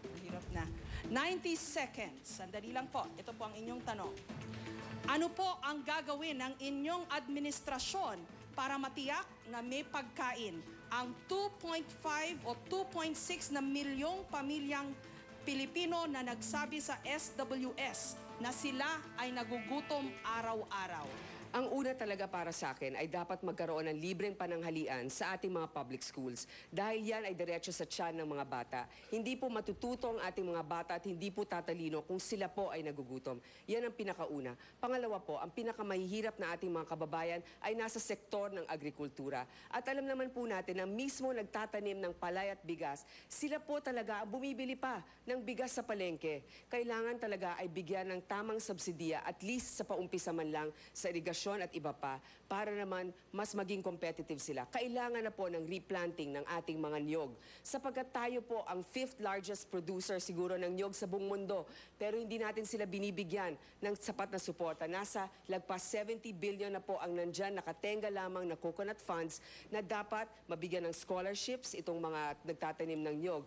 Mahirap na. 90 seconds. Sandali lang po. Ito po ang inyong tanong. Ano po ang gagawin ng inyong administrasyon para matiyak na may pagkain ang 2.5 o 2.6 na milyong pamilyang Pilipino na nagsabi sa SWS na sila ay nagugutom araw-araw? Ang una talaga para sa akin ay dapat magkaroon ng libreng pananghalian sa ating mga public schools dahil yan ay diretso sa tiyan ng mga bata. Hindi po matututo ang ating mga bata at hindi po tatalino kung sila po ay nagugutom. Yan ang pinakauna. Pangalawa po, ang pinakamahihirap na ating mga kababayan ay nasa sektor ng agrikultura. At alam naman po natin na mismo nagtatanim ng palay at bigas, sila po talaga ang bumibili pa ng bigas sa palengke. Kailangan talaga ay bigyan ng tamang subsidiya at least sa paumpisa man lang sa irigasyon at iba pa para naman mas maging competitive sila. Kailangan na po ng replanting ng ating mga niyog sapagkat tayo po ang 5th largest producer siguro ng niyog sa buong mundo pero hindi natin sila binibigyan ng sapat na suporta. Nasa lagpas 70 billion na po ang nandyan nakatenga lamang na coconut funds na dapat mabigyan ng scholarships itong mga nagtatanim ng niyog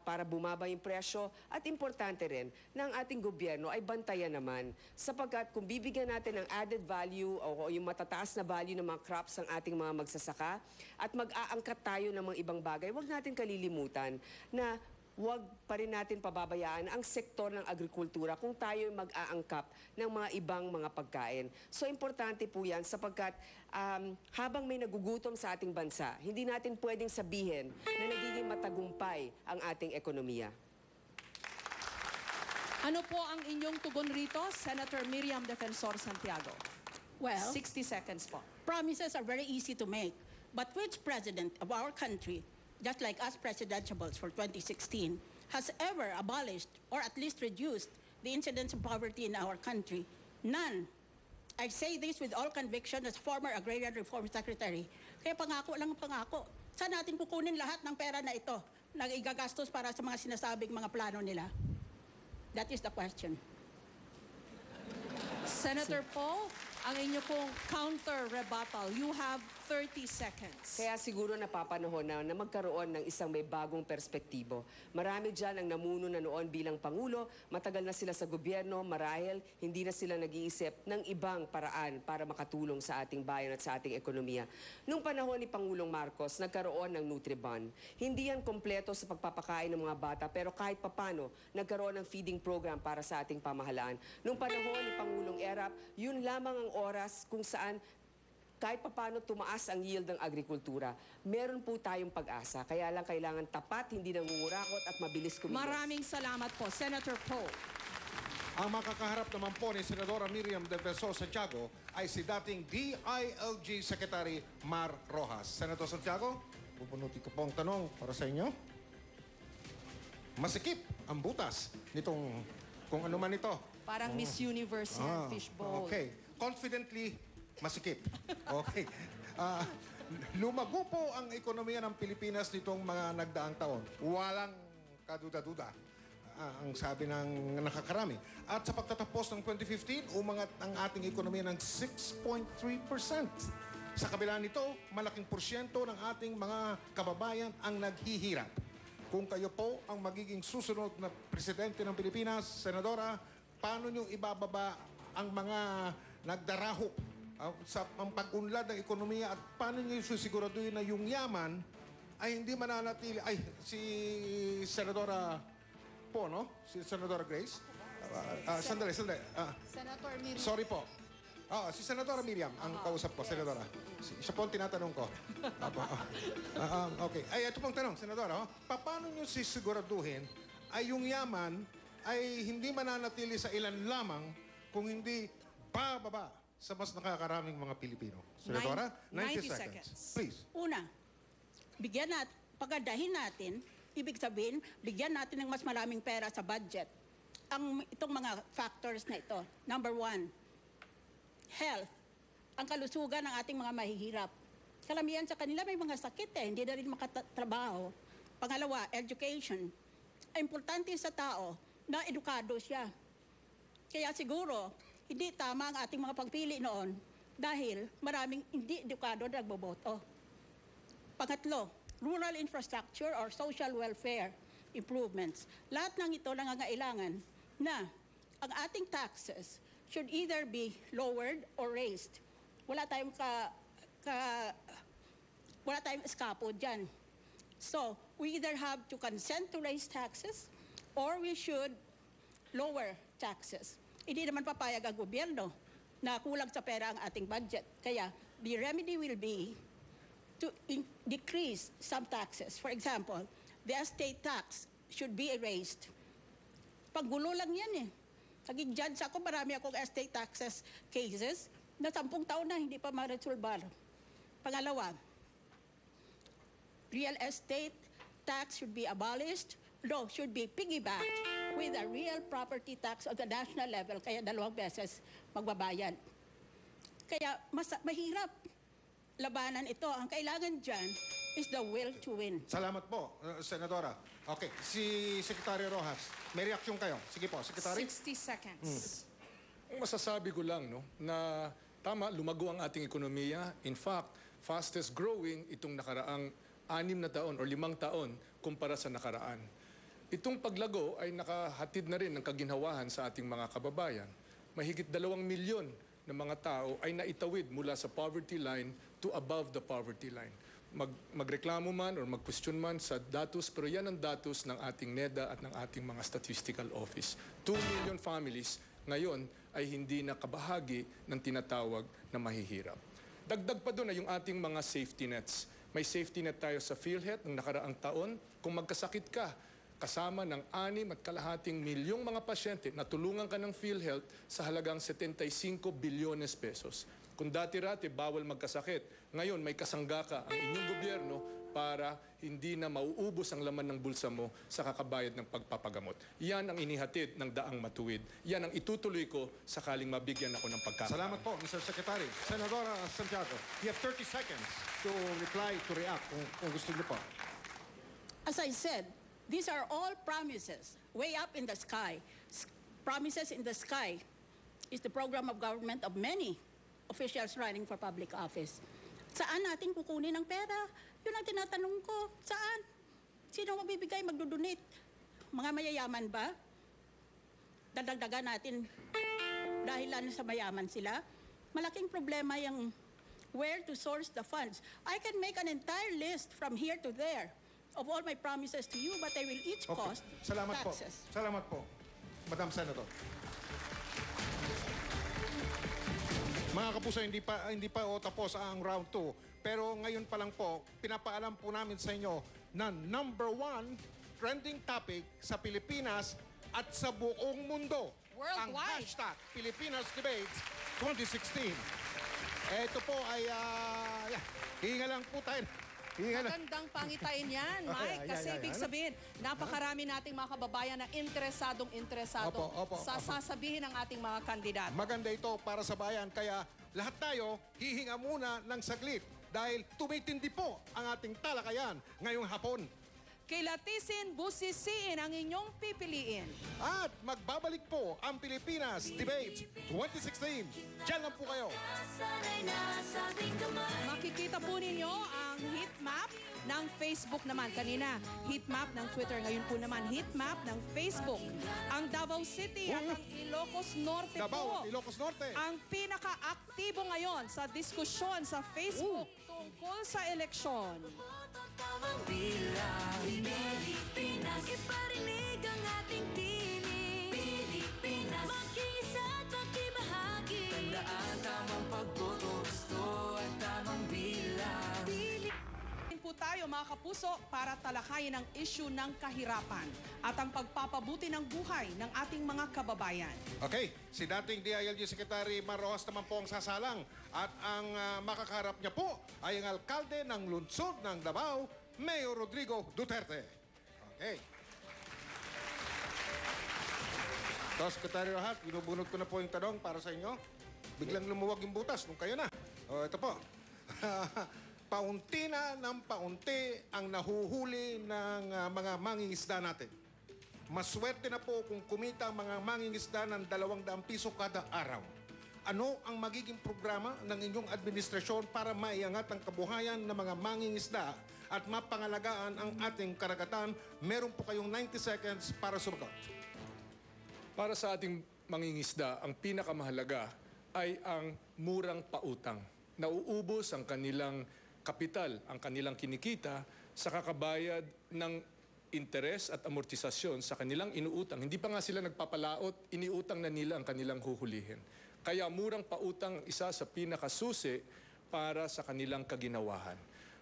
para bumaba yung presyo at importante rin na ang ating gobyerno ay bantayan naman sapagkat kung bibigyan natin ng added value o yung matataas na value ng mga crops ng ating mga magsasaka at mag-aangkat tayo ng mga ibang bagay, huwag natin kalilimutan na huwag pa rin natin pababayaan ang sektor ng agrikultura kung tayo mag-aangkap ng mga ibang mga pagkain. So importante po yan sapagkat habang may nagugutom sa ating bansa, hindi natin pwedeng sabihin na nagiging matagumpay ang ating ekonomiya. Ano po ang inyong tugon rito, Senator Miriam Defensor Santiago? Well, 60 seconds po. promises are very easy to make. But which president of our country, just like us presidentiables for 2016, has ever abolished or at least reduced the incidence of poverty in our country? None. I say this with all conviction as former Agrarian Reform Secretary. Kaya pangako lang pangako. Saan natin kukunin lahat ng pera na ito na igagastos para sa mga sinasabing mga plano nila? That is the question. Senator Poe, ang inyo pong counter-rebuttal. You have 30 seconds. Kaya siguro napapanahon na magkaroon ng isang may bagong perspektibo. Marami dyan ang namuno na noon bilang Pangulo, matagal na sila sa gobyerno, marahil hindi na sila nag-iisip ng ibang paraan para makatulong sa ating bayan at sa ating ekonomiya. Nung panahon ni Pangulong Marcos, nagkaroon ng Nutribon. Hindi yan kompleto sa pagpapakain ng mga bata, pero kahit papano, nagkaroon ng feeding program para sa ating pamahalaan. Nung panahon ni Pangulong Erap, yun lamang ang oras kung saan kahit papano tumaas ang yield ng agrikultura, meron po tayong pag-asa. Kaya lang kailangan tapat, hindi nangungurakot at mabilis kumilos. Maraming salamat po, Senator Poe. Ang makakaharap naman po ni Senadora Miriam de Verso Santiago ay si dating DILG Secretary Mar Rojas. Senator Santiago, pupunutin ko po ang tanong para sa inyo. Masikip ang butas nitong kung ano man ito. Parang Miss Universe yan, fishbowl. Okay. Confidently, masikip. Okay. Lumago po ang ekonomiya ng Pilipinas nitong mga nagdaang taon. Walang kaduda-duda. Ang sabi ng nakakarami. At sa pagtatapos ng 2015, umangat ang ating ekonomiya ng 6.3%. Sa kabila nito, malaking porsyento ng ating mga kababayan ang naghihirap. Kung kayo po ang magiging susunod na presidente ng Pilipinas, Senadora, paano nyo ibababa ang mga nagdarahop sa pag-unlad ng ekonomiya at paano nyo susiguraduhin na yung yaman ay hindi mananatili? Ay, si Senadora po, no? Si Senadora Grace? Sandali. Senator Miriam. Sorry po. Si Senadora Miriam, ang kausap ko, Senadora. Siya po ang tinatanong ko. Okay. Ay, ito pong tanong, Senadora. Paano nyo sisiguraduhin ay yung yaman ay hindi mananatili sa ilan lamang kung hindi bababa sa mas nakakaraming mga Pilipino? Senadora, 90 seconds. Please. Una, pagandahin natin, ibig sabihin, bigyan natin ng mas maraming pera sa budget. Itong mga factors na ito. Number 1, health. Ang kalusugan ng ating mga mahihirap. Kalamihan sa kanila may mga sakit hindi na rin makatrabaho. Pangalawa, education. Importante sa tao na edukado siya. Kaya siguro, hindi tama ang ating mga pagpili noon dahil maraming hindi edukado na nagboboto. Pangatlo, rural infrastructure or social welfare improvements. Lahat ng ito nangangailangan na ang ating taxes should either be lowered or raised. Wala tayong eskapo dyan. So, we either have to consent to raise taxes or we should lower taxes. Hindi naman papayag ang gobyerno na kulang sa pera ang ating budget. Kaya, the remedy will be to decrease some taxes. For example, the estate tax should be erased. Paggulo lang yan Naging judge ako, marami akong estate taxes cases na 10 taon na hindi pa ma-resolbar. Pangalawa, real estate tax should be abolished. No, should be piggybacked with a real property tax on the national level, kaya 2 beses magbabayad. Kaya mahirap labanan ito. Ang kailangan dyan is the will to win. Salamat po, Senadora. Okay, si Secretary Rojas, may reaksyon kayo. Sige po, Secretary. 60 seconds. Masasabi ko lang na tama, lumago ang ating ekonomiya. In fact, fastest growing itong nakaraang 6 na taon o 5 taon kumpara sa nakaraan. Itong paglago ay nakahatid na rin ng kaginhawahan sa ating mga kababayan. Mahigit 2 milyon na mga tao ay naitawid mula sa poverty line to above the poverty line. Magreklamo man or mag-question man sa datos, pero yan ang datos ng ating NEDA at ng ating mga statistical office. 2 million families ngayon ay hindi nakabahagi ng tinatawag na mahihirap. Dagdag pa doon ay yung ating mga safety nets. May safety net tayo sa PhilHealth ng nakaraang taon. Kung magkasakit ka, kasama ng 6.2 milyong mga pasyente, natulungan ka ng PhilHealth sa halagang 75 bilyones pesos. Kung dati-rati bawal magkasakit, ngayon may kasangga ka ang inyong gobyerno para hindi na mauubos ang laman ng bulsa mo sa kakabayad ng pagpapagamot. Yan ang inihatid ng Daang Matuwid. Yan ang itutuloy ko sakaling mabigyan ako ng pagkakataon. Salamat po, Mr. Secretary. Senadora Santiago, you have 30 seconds to reply, to react, kung gusto niyo po. As I said, these are all promises way up in the sky. Promises in the sky is the program of government of many officials running for public office. Saan natin kukunin ang pera? Yun ang tinatanong ko. Saan? Sino mabibigay, magdodonate? Mga mayayaman ba? Dadagdagan natin dahil lang sa mayaman sila? Malaking problema yung where to source the funds. I can make an entire list from here to there of all my promises to you, but they will each cost Salamat taxes. po. Salamat po, Madam Senator. Mga kapuso, hindi pa tapos ang round 2. Pero ngayon pa lang po, pinapaalam po namin sa inyo na #1 trending topic sa Pilipinas at sa buong mundo. ang Worldwide. hashtag Pilipinas Debates 2016. Ito po ay, hinga lang po tayo. Hinga lang. Magandang pangitain yan, Mike. Kasi ibig sabihin, napakarami nating mga kababayan na interesado Opo. sa sasabihin ng ating mga kandidato. Maganda ito para sa bayan. Kaya lahat tayo hihinga muna ng saglit dahil tumitindi po ang ating talakayan ngayong hapon. Kilatisin, busisiin ang inyong pipiliin. At magbabalik po ang Pilipinas Debates 2016. Diyan lang po kayo. Sana'y nasabing kamay. Makikita po ninyo ang heat map ng Facebook naman. Kanina, heat map ng Twitter. Ngayon po naman, heat map ng Facebook. Ang Davao City at ang Ilocos Norte Davao po. at Ilocos Norte. Ang pinaka-aktibo ngayon sa diskusyon sa Facebook tungkol sa eleksyon. Tamang bilang Pilipinas, iparinig ang ating tinig. Pilipinas, makiisa at makibahagi. Tandaan tamang pagboto, gusto at tamang bilang. Po tayo mga kapuso para talakayin ang issue ng kahirapan at ang pagpapabuti ng buhay ng ating mga kababayan. Okay, si dating DILG Secretary Mar Rojas naman po ang sasalang at ang makakaharap niya po ay ang alkalde ng lungsod ng Davao, Mayor Rodrigo Duterte. Okay. So, Secretary Rojas, binubunot ko na po yung tanong para sa inyo. Biglang lumuwag yung butas nung kayo na. O, ito po. Paunti na ng paunti ang nahuhuli ng mga mangingisda natin. Maswerte na po kung kumita ang mga mangingisda ng 200 piso kada araw. Ano ang magiging programa ng inyong administrasyon para maiangat ang kabuhayan ng mga mangingisda at mapangalagaan ang ating karagatan? Meron po kayong 90 seconds para sumagot. Para sa ating mangingisda, ang pinakamahalaga ay ang murang pautang. Nauubos ang kanilang kapital, ang kanilang kinikita sa kakabayad ng interes at amortisasyon sa kanilang inuutang. Hindi pa nga sila nagpapalaot, iniutang na nila ang kanilang huhulihin. Kaya murang pautang isa sa pinakasusi para sa kanilang kaginawahan.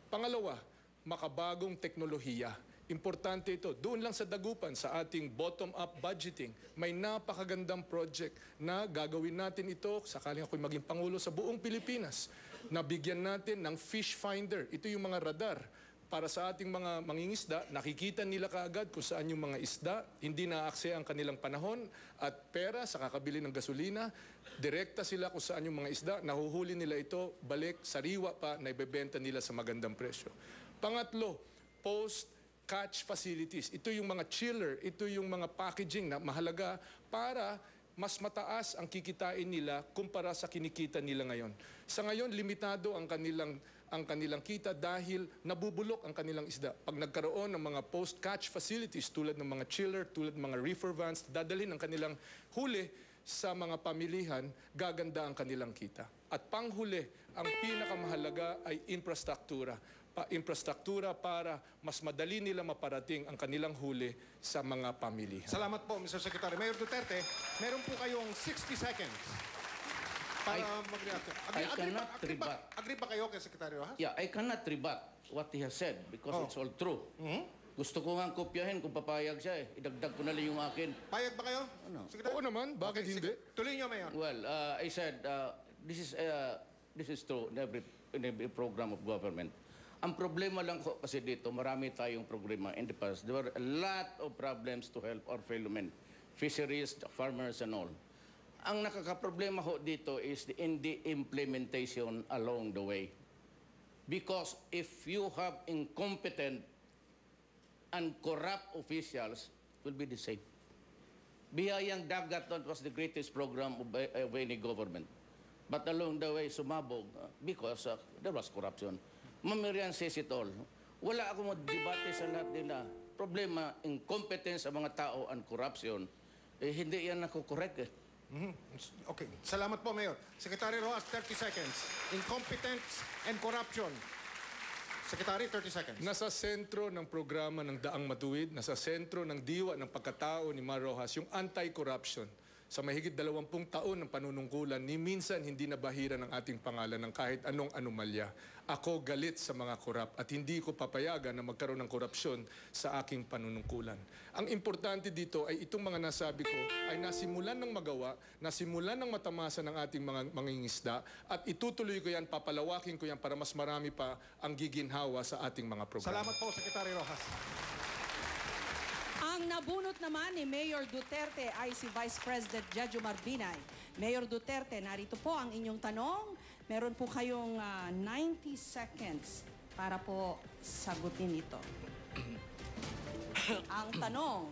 Pangalawa, makabagong teknolohiya. Importante ito. Doon lang sa dagupan, sa ating bottom-up budgeting, may napakagandang project na gagawin natin ito sakaling ako'y maging Pangulo sa buong Pilipinas. Nabigyan natin ng fish finder. Ito yung mga radar. Para sa ating mga mangingisda, nakikita nila kaagad kung saan yung mga isda, hindi na-aksaya ang kanilang panahon at pera sa kakabili ng gasolina. Direkta sila kung saan yung mga isda, nahuhuli nila ito, balik, sariwa pa, na ibebenta nila sa magandang presyo. Pangatlo, post-catch facilities. Ito yung mga chiller, ito yung mga packaging na mahalaga para mas mataas ang kikitain nila kumpara sa kinikita nila ngayon. Sa ngayon, limitado ang kanilang kita dahil nabubulok ang kanilang isda. Pag nagkaroon ng mga post-catch facilities tulad ng mga chiller, tulad ng mga reefer vans, dadalhin ang kanilang huli sa mga pamilihan, gaganda ang kanilang kita. At panghuli, ang pinakamahalaga ay infrastruktura. Infrastruktura para mas madali nila maparating ang kanilang huli sa mga pamilihan. Salamat po, Mr. Secretary. Mayor Duterte, meron po kayong 60 seconds para mag-react. Agree ba kayo kay Secretary Rojas? Yeah, I cannot rebut what he has said because it's all true. Gusto ko nga kopyahin kung papayag siya eh. Idagdag ko na lang yung akin. Payag ba kayo? Secretary? Oo naman, bakit hindi? Tuloy niyo, Mayor. Well, I said this is true in every program of government. Ang problema lang ko kasi dito, marami tayong problema in the past. There were a lot of problems to help our fellow men, fisheries, farmers and all. Ang nakakaproblema ho dito is in the implementation along the way. Because if you have incompetent and corrupt officials, it will be the same. Bihayang Dagat was the greatest program of any government. But along the way, sumabog because there was corruption. Mamirian says it all. Wala akong mag-debate sa lahat nila. Problema, incompetence sa mga tao and corruption, hindi yan nakukorek eh. Okay. Salamat po, Mayor. Secretary Rojas, 30 seconds. Incompetence and corruption. Secretary, 30 seconds. Nasa sentro ng programa ng Daang Matuwid, nasa sentro ng diwa ng pagkatao ni Mar Rojas, yung anti-corruption. Sa mahigit 20 taon ng panunungkulan, ni minsan hindi nabahira ng ating pangalan ng kahit anong anomalya. Ako galit sa mga korap at hindi ko papayagan na magkaroon ng korupsyon sa aking panunungkulan. Ang importante dito ay itong mga nasabi ko ay nasimulan ng magawa, nasimulan ng matamasa ng ating mga mangingisda at itutuloy ko yan, papalawakin ko yan para mas marami pa ang giginhawa sa ating mga programa. Salamat po, Secretary Rojas. Ang nabunot naman ni Mayor Duterte ay si Vice President Jejo Marbinay. Mayor Duterte, narito po ang inyong tanong. Meron po kayong 90 seconds para po sagutin ito. Ang tanong,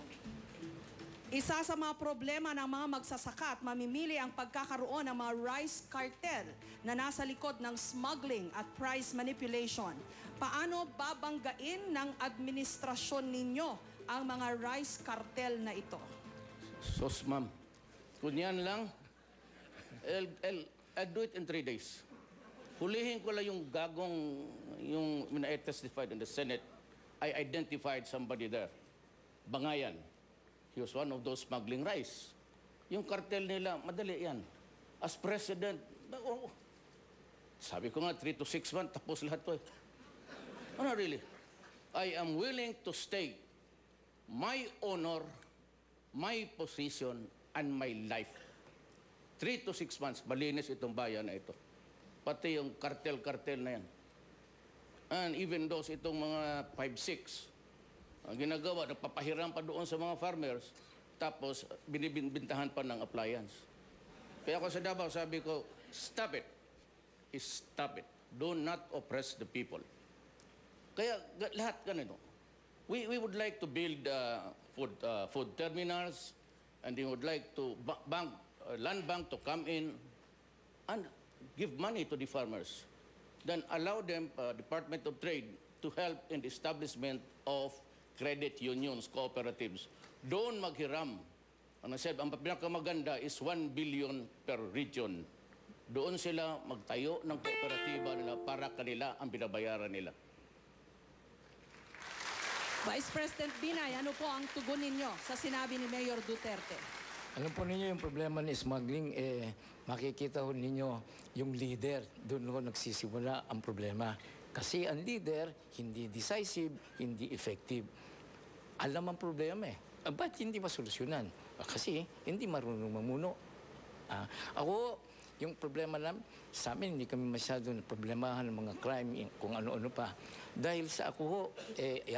isa sa mga problema ng mga magsasaka at mamimili ang pagkakaroon ng mga rice cartel na nasa likod ng smuggling at price manipulation. Paano babanggain ng administrasyon ninyo ang mga rice cartel na ito? Sos, ma'am. Kunyan lang, I'll do it in 3 days. Hulihin ko lang yung gagong, yung when I testified in the Senate, I identified somebody there. Bangayan. He was one of those smuggling rice. Yung cartel nila, madali yan. As president, sabi ko nga, 3 to 6 months, tapos lahat to. Ano really? I am willing to stake my honor, my position, and my life. 3 to 6 months, malinis itong bayan na ito. Pati yung cartel-cartel na yan. And even those itong mga 5-6, ang ginagawa, nagpapahiram pa doon sa mga farmers, tapos binibintahan pa ng appliance. Kaya ako sa Davao, sabi ko, stop it. Stop it. Do not oppress the people. Kaya lahat ganito. We would like to build food terminals, and we would like to land bank to come in and give money to the farmers. Then allow them, Department of Trade, to help in the establishment of credit unions, cooperatives. Doon maghiram. Ang said, ang pinakamaganda is 1 billion per region. Doon sila magtayo ng kooperatiba nila para kanila ang binabayaran nila. Vice President Binay, ano po ang tugon ninyo sa sinabi ni Mayor Duterte? Alam po ninyo yung problema ni smuggling, makikita ho ninyo yung leader. Doon ho nagsisimula ang problema. Kasi ang leader, hindi decisive, hindi effective. Alam ang problema ba't hindi masolusyonan? Kasi hindi marunong mamuno. Ako, yung problema namin, sa amin, hindi kami masyado na problemahan ng mga crime, kung ano-ano pa. Dahil sa ako ho,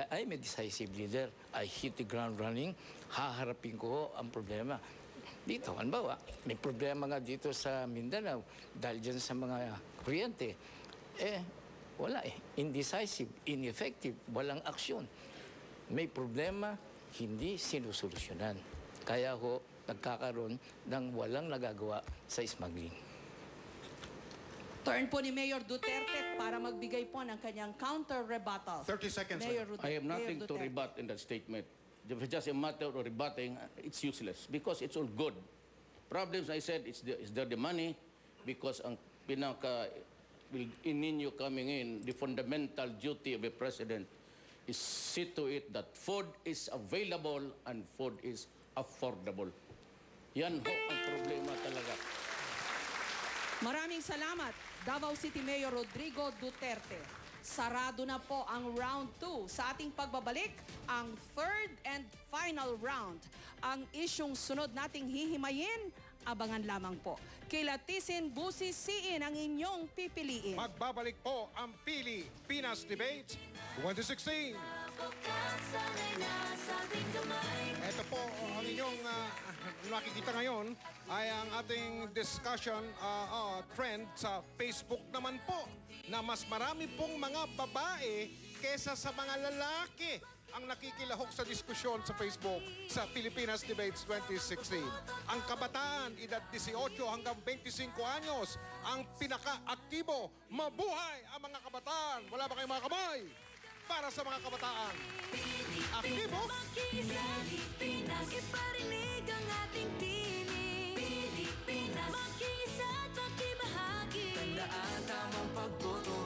I'm a decisive leader. I hit the ground running. Haharapin ko ho ang problema. Dito, halimbawa, may problema nga dito sa Mindanao dahil dyan sa mga kuryente. Wala indecisive, ineffective, walang aksyon. May problema, hindi sinusolusyonan. Kaya ho, nagkakaroon ng walang nagagawa sa smuggling. Turn po ni Mayor Duterte para magbigay po ng kanyang counter-rebuttal. 30 seconds. Mayor I have nothing Mayor to Duterte. rebut in that statement. If it's just a matter of rebutting, it's useless because it's all good. Problems, I said, is there the money? Because ang pinaka ninyo coming in, the fundamental duty of a president is see to it that food is available and food is affordable. Yan ho ang problema talaga. Maraming salamat, Davao City Mayor Rodrigo Duterte. Sarado na po ang round 2. Sa ating pagbabalik, ang third and final round. Ang isyong sunod nating hihimayin, abangan lamang po. Kilatisin, busisiin ang inyong pipiliin. Magbabalik po ang Pilipinas Debates 2016. Sana'y nasa ating kamay. Ito po ang inyong makikita ngayon ay ang ating discussion trend sa Facebook naman po na mas marami pong mga babae kesa sa mga lalaki ang nakikilahok sa diskusyon sa Facebook sa Pilipinas Debates 2016. Ang kabataan, edad 18 hanggang 25 anyos, ang pinaka-aktibo. Mabuhay ang mga kabataan! Wala ba kayong mga kamay? Para sa mga kabataan. Aktibo? Pilipinas, iparinig ang ating tinig. Pilipinas, makiisa at makibahagi. Tandaan tamang pagboto.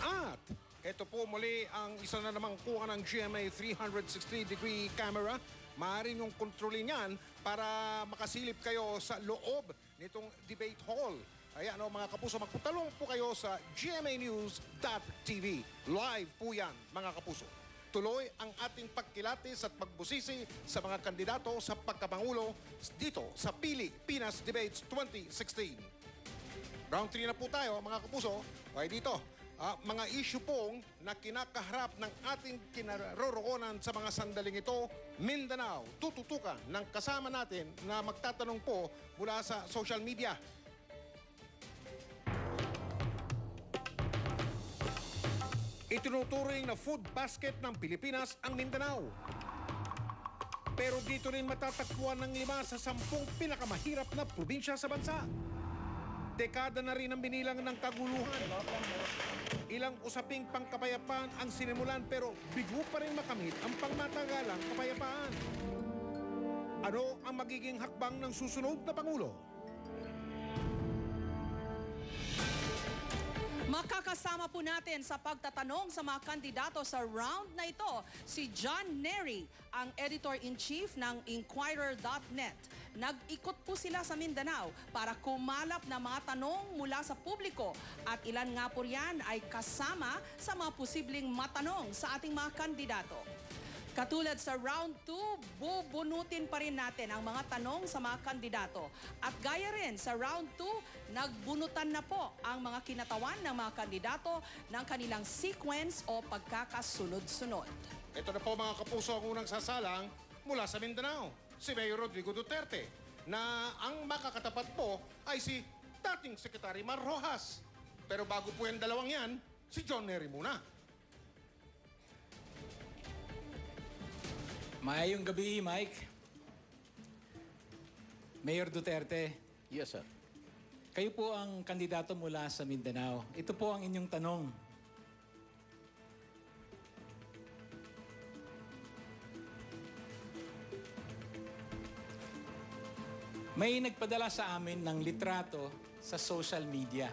At ito ito po muli ang isa na namang kuha ng GMA 360-degree camera. Maaari niyong kontrolin yan para makasilip kayo sa loob nitong debate hall. Ayan mga kapuso, magputalong po kayo sa gmanews.tv. Live po yan mga kapuso. Tuloy ang ating pagkilatis at pagbusisi sa mga kandidato sa pagkapangulo dito sa Pilipinas Debates 2016. Round 3 na po tayo mga kapuso. Okay dito. Mga issue pong na kinakaharap ng ating kinaroroonan sa mga sandaling ito, Mindanao, tututukan ng kasama natin na magtatanong po mula sa social media. Itinuturing na food basket ng Pilipinas ang Mindanao. Pero dito rin matatagpuan ng 5 sa 10 pinakamahirap na probinsya sa bansa. Dekada na rin ang binilang ng kaguluhan. Ilang usaping pangkapayapaan ang sinimulan pero bigo pa rin makamit ang pangmatagalang kapayapaan. Ano ang magiging hakbang ng susunod na Pangulo? Makakasama po natin sa pagtatanong sa mga kandidato sa round na ito si John Nery, ang Editor-in-Chief ng Inquirer.net. Nag-ikot po sila sa Mindanao para kumalap na mga tanong mula sa publiko at ilan nga po riyan ay kasama sa mga posibleng matanong sa ating mga kandidato. Katulad sa round 2, bubunutin pa rin natin ang mga tanong sa mga kandidato. At gaya rin sa round 2, nagbunutan na po ang mga kinatawan ng mga kandidato ng kanilang sequence o pagkakasunod-sunod. Ito na po mga kapuso ang unang sasalang mula sa Mindanao, si Mayor Rodrigo Duterte, na ang makakatapat po ay si dating Secretary Mar Rojas. Pero bago po yung dalawang yan, si John Nery muna. Maayong gabi, Mike. Mayor Duterte, Yes, sir. kayo po ang kandidato mula sa Mindanao. Ito po ang inyong tanong. May nagpadala sa amin ng litrato sa social media.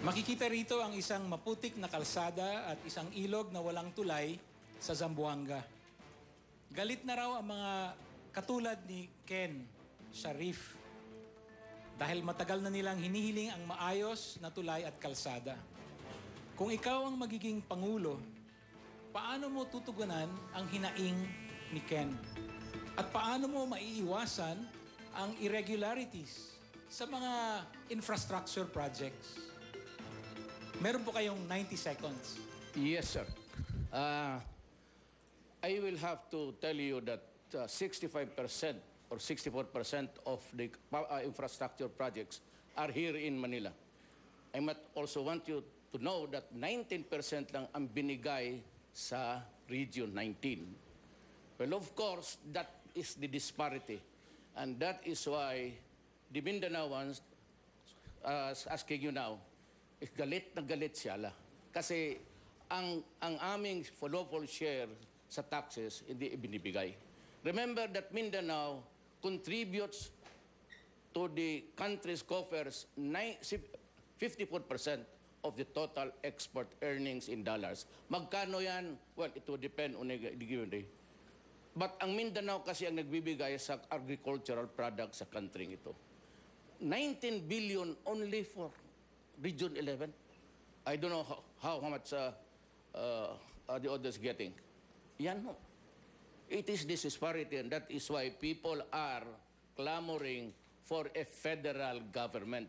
Makikita rito ang isang maputik na kalsada at isang ilog na walang tulay sa Zamboanga. Galit na raw ang mga katulad ni Ken Sharif dahil matagal na nilang hinihiling ang maayos na tulay at kalsada. Kung ikaw ang magiging pangulo, paano mo tutugunan ang hinaing ni Ken? At paano mo maiiwasan ang irregularities sa mga infrastructure projects? Meron po kayong 90 seconds. Yes, sir. I will have to tell you that 65% or 64% of the infrastructure projects are here in Manila. I might also want you to know that 19% lang ang binigay sa Region 19. Well, of course, that is the disparity. And that is why the Mindanaoans, asking you now, galit na galit sila. Kasi ang aming lawful share sa taxes hindi ibinibigay. Remember that Mindanao contributes to the country's coffers 54% of the total export earnings in dollars. Magkano yan? Well, it will depend on the given day. But ang Mindanao kasi ang nagbibigay sa agricultural products sa country ito. 19 billion only for Region 11. I don't know how much the others getting. Yan mo. It is this disparity and that is why people are clamoring for a federal government.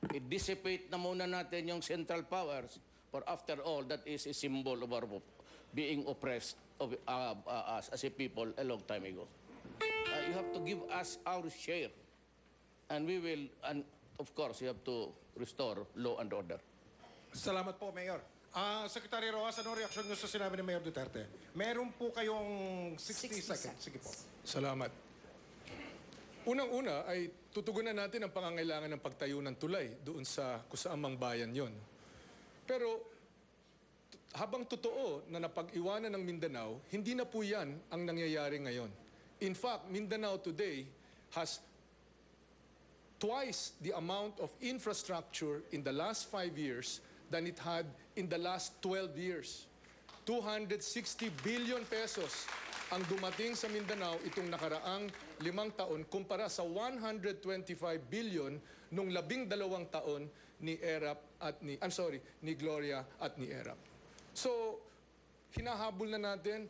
I-dissipate na muna natin yung central powers for after all, that is a symbol of our being oppressed of us as a people a long time ago. You have to give us our share and we will, and of course, you have to restore law and order. Salamat po, Mayor. Secretary Rojas, ano reaksyon niyo sa sinabi ni Mayor Duterte? Meron po kayong 60 seconds. Sige po. Salamat. Unang-una ay tutugunan natin ang pangangailangan ng pagtayo ng tulay doon sa kusaamang bayan yon. Pero habang totoo na napag-iwanan ng Mindanao, hindi na po yan ang nangyayari ngayon. In fact, Mindanao today has twice the amount of infrastructure in the last 5 years than it had in the last 12 years. 260 billion pesos ang dumating sa Mindanao itong nakaraang 5 taon kumpara sa 125 billion nung 12 taon ni ni Gloria at ni Erap. So, hinahabol na natin,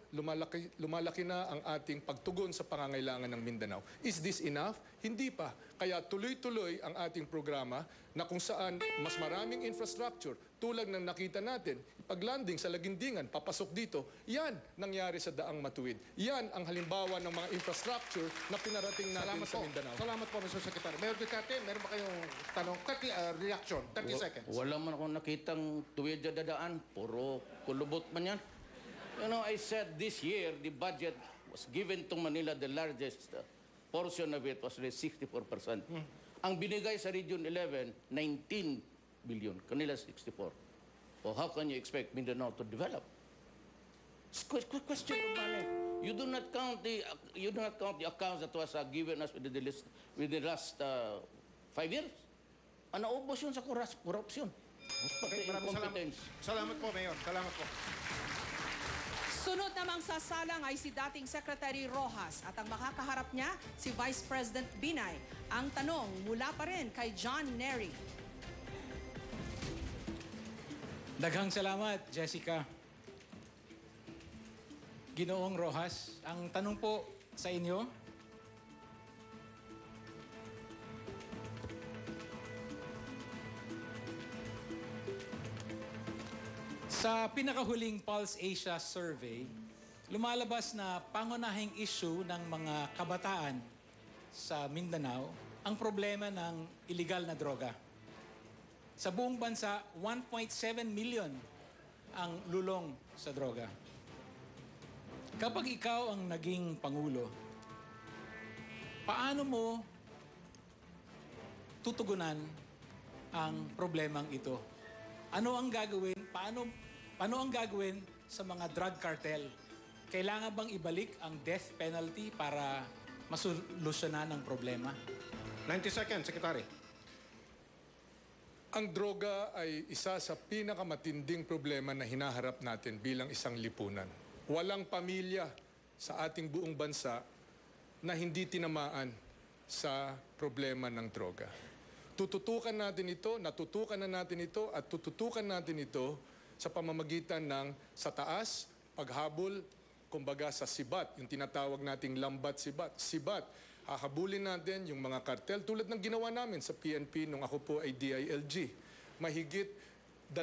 lumalaki na ang ating pagtugon sa pangangailangan ng Mindanao. Is this enough? Hindi pa. Kaya tuloy-tuloy ang ating programa na kung saan mas maraming infrastructure, tulad ng nakita natin, paglanding sa Lagindingan, papasok dito, yan nangyari sa Daang Matuwid. Yan ang halimbawa ng mga infrastructure na pinarating natin sa Mindanao. Salamat po, Mr. Secretary. Mayor Ducate, meron ba kayong tanong? Reaction, 30 seconds. Wala man akong nakitang tuwid na dadaan. Puro kulubot man yan. You know, I said this year, the budget was given to Manila, the largest portion of it was 64%. Ang binigay sa Region 11, 19 billion. Kanila 64. So how can you expect Mindanao to develop? It's a question of money. You do not count the accounts that was given us with the last 5 years. Naubos yun sa korupsyon. Okay, maraming salamat po, Mayor. Salamat po. Sunod namang sasalang ay si dating Secretary Rojas at ang makakaharap niya si Vice President Binay. Ang tanong mula pa rin kay John Nery. Daghang salamat, Jessica. Ginoong Rojas, ang tanong po sa inyo, sa pinakahuling Pulse Asia survey, lumalabas na pangunahing issue ng mga kabataan sa Mindanao ang problema ng illegal na droga. Sa buong bansa, 1.7 million ang lulong sa droga. Kapag ikaw ang naging Pangulo, paano mo tutugunan ang problemang ito? Ano ang gagawin? Paano ang gagawin sa mga drug cartel? Kailangan bang ibalik ang death penalty para masolusyonan ang problema? 90 seconds, Secretary. Ang droga ay isa sa pinakamatinding problema na hinaharap natin bilang isang lipunan. Walang pamilya sa ating buong bansa na hindi tinamaan sa problema ng droga. Tututukan natin ito, natutukan na natin ito, at tututukan natin ito sa pamamagitan ng sa taas, paghabol, kumbaga sa sibat, yung tinatawag nating lambat sibat. Sibat, hahabulin natin yung mga kartel tulad ng ginawa namin sa PNP nung ako po ay DILG. Mahigit 2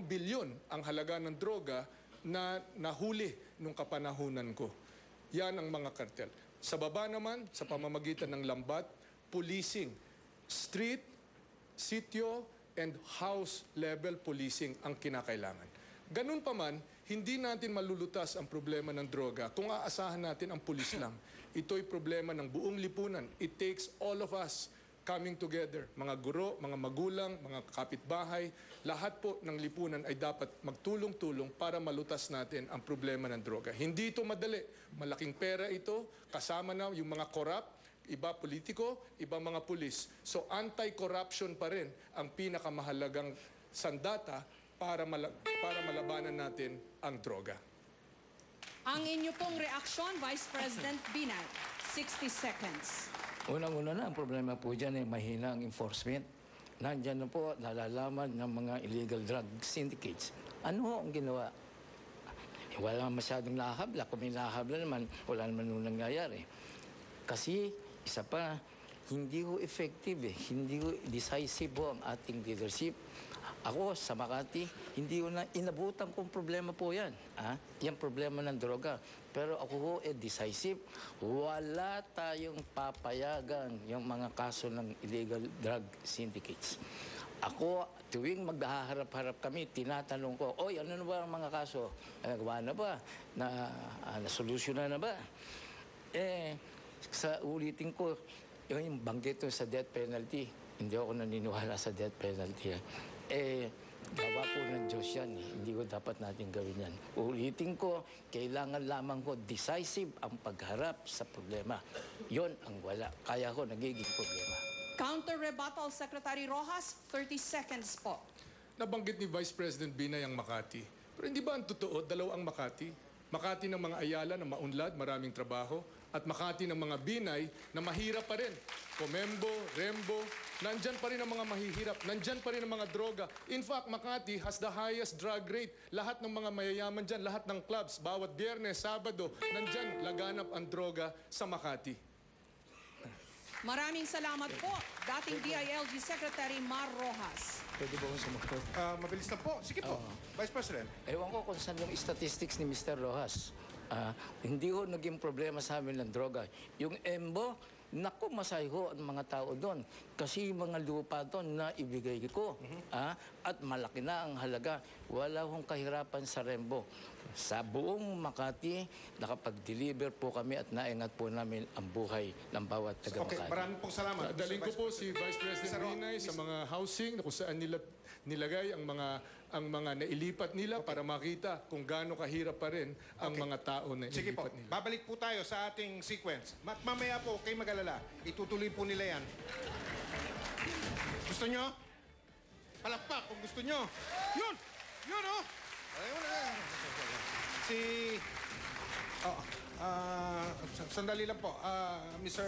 bilyon ang halaga ng droga na nahuli nung kapanahunan ko. Yan ang mga kartel. Sa baba naman, sa pamamagitan ng lambat, policing, street, sitio, and house level policing ang kinakailangan. Ganun pa man, hindi natin malulutas ang problema ng droga kung aasahan natin ang pulis lang. Ito'y problema ng buong lipunan. It takes all of us coming together. Mga guro, mga magulang, mga kapitbahay, lahat po ng lipunan ay dapat magtulong-tulong para malutas natin ang problema ng droga. Hindi ito madali. Malaking pera ito, kasama na yung mga corrupt, iba politiko, iba mga pulis. So anti-corruption pa rin ang pinakamahalagang sandata para malabanan natin ang droga. Ang inyo pong reaksyon, Vice President Binay. 60 seconds. Unang-una na, ang problema po dyan ay mahina ang enforcement. Nandyan na po, nalalaman ng mga illegal drug syndicates. Ano ang ginawa? Wala masyadong nahabla. Kung may nahabla naman, wala naman nung nangyayari. Kasi, isa pa, hindi ko effective Hindi ko decisive ang ating leadership. Ako, sa Makati, hindi ko na inabutan kong problema po yan. Yan problema ng droga. Pero ako ho, decisive. Wala tayong papayagan yung mga kaso ng illegal drug syndicates. Ako, tuwing maghaharap-harap kami, tinatanong ko, oy, ano na ba ang mga kaso? Nagawa na ba? Nasolusyonan na ba? Sa ulitin ko, yung banggit sa death penalty, hindi ako naniniwala sa death penalty. Gawa po ng Diyos yan. Hindi ko dapat natin gawin yan. Ulitin ko, kailangan lamang ko decisive ang pagharap sa problema. Yon ang wala. Kaya ko nagiging problema. Counter rebuttal, Secretary Rojas, 30 seconds po. Nabanggit ni Vice President Binay ang Makati. Pero hindi ba ang totoo, dalawa ang Makati? Makati ng mga Ayala na maunlad, maraming trabaho, at Makati ng mga Binay na mahirap pa rin. Comembo, Rembo, nandyan pa rin ang mga mahihirap, nandyan pa rin ang mga droga. In fact, Makati has the highest drug rate. Lahat ng mga mayayaman dyan, lahat ng clubs, bawat Biyernes, Sabado, nandyan laganap ang droga sa Makati. Maraming salamat po, dating DILG Secretary Mar Rojas. Pwede ba akong sumagot? Mabilis na po. Sige po, Vice President. Ewan ko kung saan yung statistics ni Mr. Rojas. Hindi ho naging problema sa amin ng droga. Yung EMBO, naku, masay ho ang mga tao doon. Kasi yung mga lupa doon na ibigay ko. At malaki na ang halaga. Wala hong kahirapan sa Rembo. Sa buong Makati, nakapag-deliver po kami at naingat po namin ang buhay ng bawat taga-Makati. Okay, maraming pong salamat. Daling ko po si Vice President Binay sa mga housing na kung saan nila nilagay ang mga nailipat nila para makita kung gaano kahirap pa rin ang mga tao na Sige po, inilipat nila. babalik po tayo sa ating sequence. Mamaya po, kayo mag-alala. Itutuloy po nila yan. Gusto nyo? Palakpak kung gusto nyo. Yun! Yun, oh! Ayun na. Si... sandali lang po. Mr.